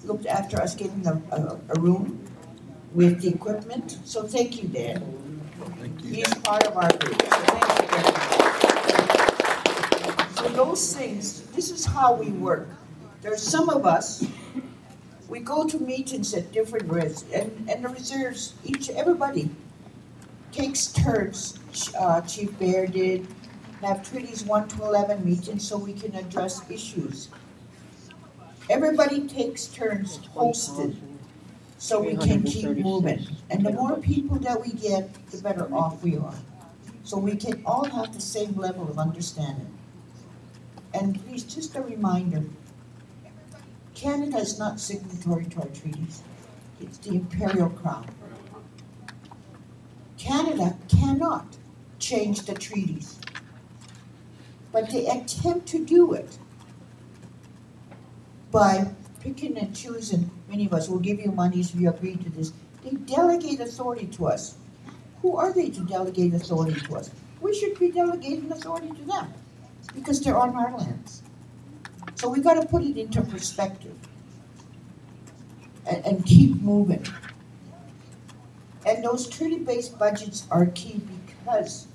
looked after us getting a room with the equipment. So thank you, Dan. Thank you. He's part of our group. So thank you very much. So those things, this is how we work. There's some of us, we go to meetings at different res, and the reserves, everybody takes turns. Chief Bear did, have treaties 1 to 11 meetings so we can address issues. Everybody takes turns hosted so we can keep moving. And the more people that we get, the better off we are. So we can all have the same level of understanding. And please, just a reminder, Canada is not signatory to our treaties. It's the imperial crown. Canada cannot change the treaties, but they attempt to do it by picking and choosing. Many of us will give you money if you agree to this. They delegate authority to us. Who are they to delegate authority to us? We should be delegating authority to them because they're on our lands. So we got to put it into perspective and keep moving. And those treaty-based budgets are key because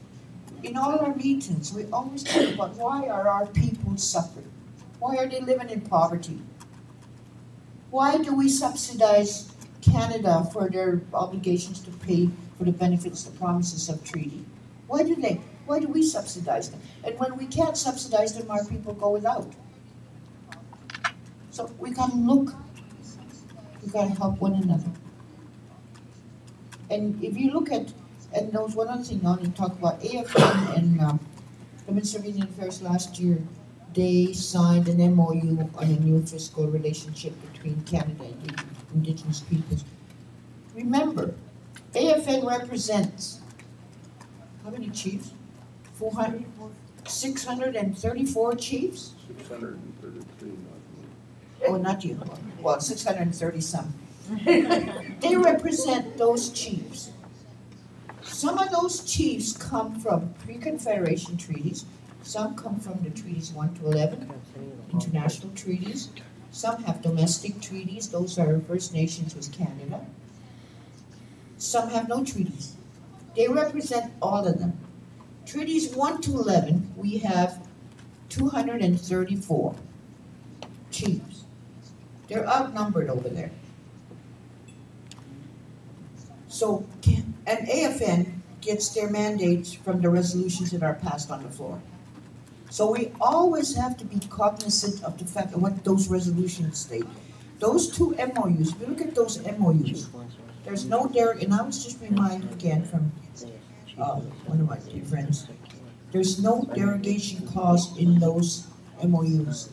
in all our meetings, we always talk about why are our people suffering? Why are they living in poverty? Why do we subsidize Canada for their obligations to pay for the benefits, the promises of treaty? Why do we subsidize them? And when we can't subsidize them, our people go without. So we gotta look, we gotta help one another. And if you look at, and there was one other thing I want to talk about, AFN and the Minister of Indian Affairs last year, they signed an MOU on a new fiscal relationship between Canada and the Indigenous peoples. Remember, AFN represents, how many chiefs? 400, 634 chiefs? 633. Oh, not you. Well, 630 some. They represent those chiefs. Some of those chiefs come from pre-Confederation treaties. Some come from the treaties 1 to 11, international treaties. Some have domestic treaties. Those are First Nations with Canada. Some have no treaties. They represent all of them. Treaties 1 to 11, we have 234 chiefs. They're outnumbered over there. So, and AFN gets their mandates from the resolutions that are passed on the floor. So we always have to be cognizant of the fact of what those resolutions state. Those two MOUs, if you look at those MOUs, there's no and I was just reminded again from one of my dear friends, there's no derogation clause in those MOUs.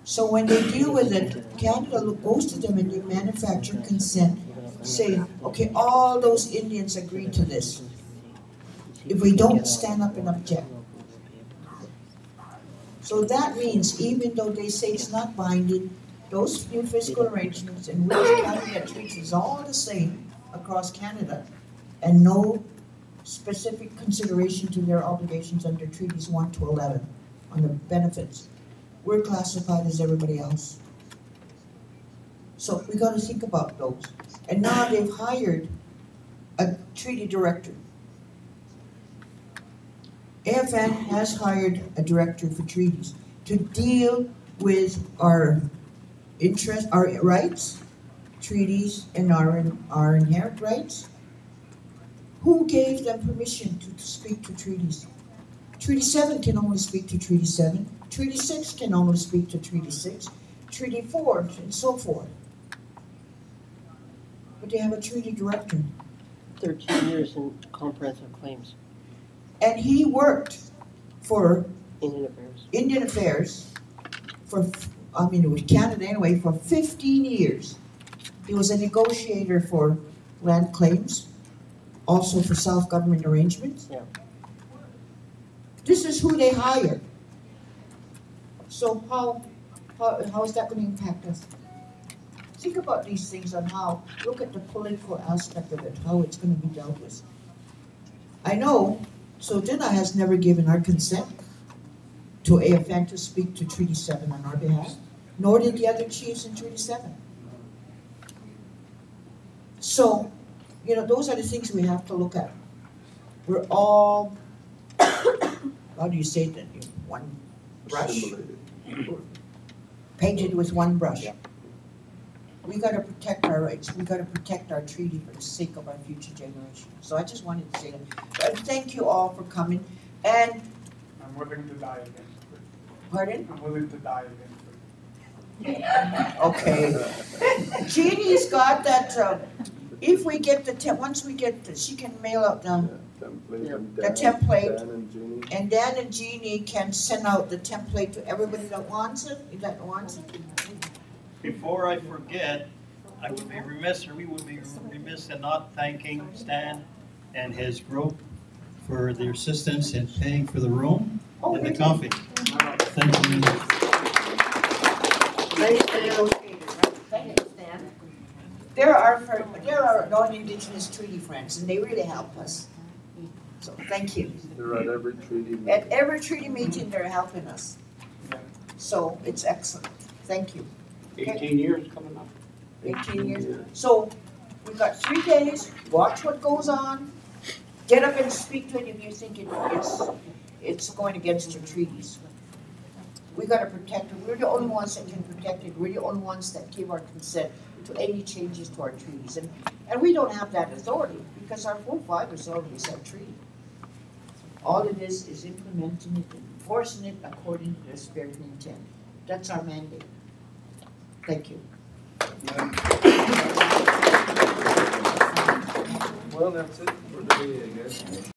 So when they deal with it, Canada goes to them and they manufacture consent saying, okay, all those Indians agree to this. If we don't stand up and object. So that means even though they say it's not binding, those new fiscal arrangements in which Canada treats us all the same across Canada and no specific consideration to their obligations under treaties 1 to 11 on the benefits. We're classified as everybody else. So we got to think about those. And now they've hired a treaty director. AFN has hired a director for treaties to deal with our interests, our rights, treaties, and our inherent rights. Who gave them permission to speak to treaties? Treaty 7 can only speak to Treaty 7. Treaty 6 can only speak to Treaty 6. Treaty 4, and so forth. But they have a treaty director. 13 years in comprehensive claims. And he worked for Indian Affairs for, I mean, it was Canada anyway, for 15 years. He was a negotiator for land claims, also for self-government arrangements. Yeah. This is who they hire. So how is that going to impact us? Think about these things on how, look at the political aspect of it, how it's going to be dealt with. I know Sojana has never given our consent to AFN to speak to Treaty 7 on our behalf, nor did the other chiefs in Treaty 7. So, you know, those are the things we have to look at. We're all, how do you say that? One brush? Painted with one brush. We got to protect our rights. We got to protect our treaty for the sake of our future generations. So I just wanted to say that. But thank you all for coming. And, I'm willing to die again. pardon? I'm willing to die again. Okay. Jeannie's got that, if we get once we get, she can mail out the Template and the Dan- template. Dan and Jeannie. And Dan and Jeannie can send out the template to everybody that wants it, Before I forget, I would be remiss, or we would be remiss in not thanking Stan and his group for their assistance in paying for the room and the coffee. Thank you. There are non-Indigenous treaty friends, and they really help us. So, thank you. They're at every treaty meeting. At every treaty meeting, they're helping us. So, it's excellent. Thank you. 18 years coming up. 18 years. So, we've got 3 days, watch what goes on, get up and speak to it if you think it's going against your treaties. We gotta protect it, we're the only ones that can protect it, we're the only ones that give our consent to any changes to our treaties. And we don't have that authority, because our 4-5 is already a set treaty. All it is implementing it, enforcing it according to the spirit and intent. That's our mandate. Thank you. Well, that's it for today, I guess.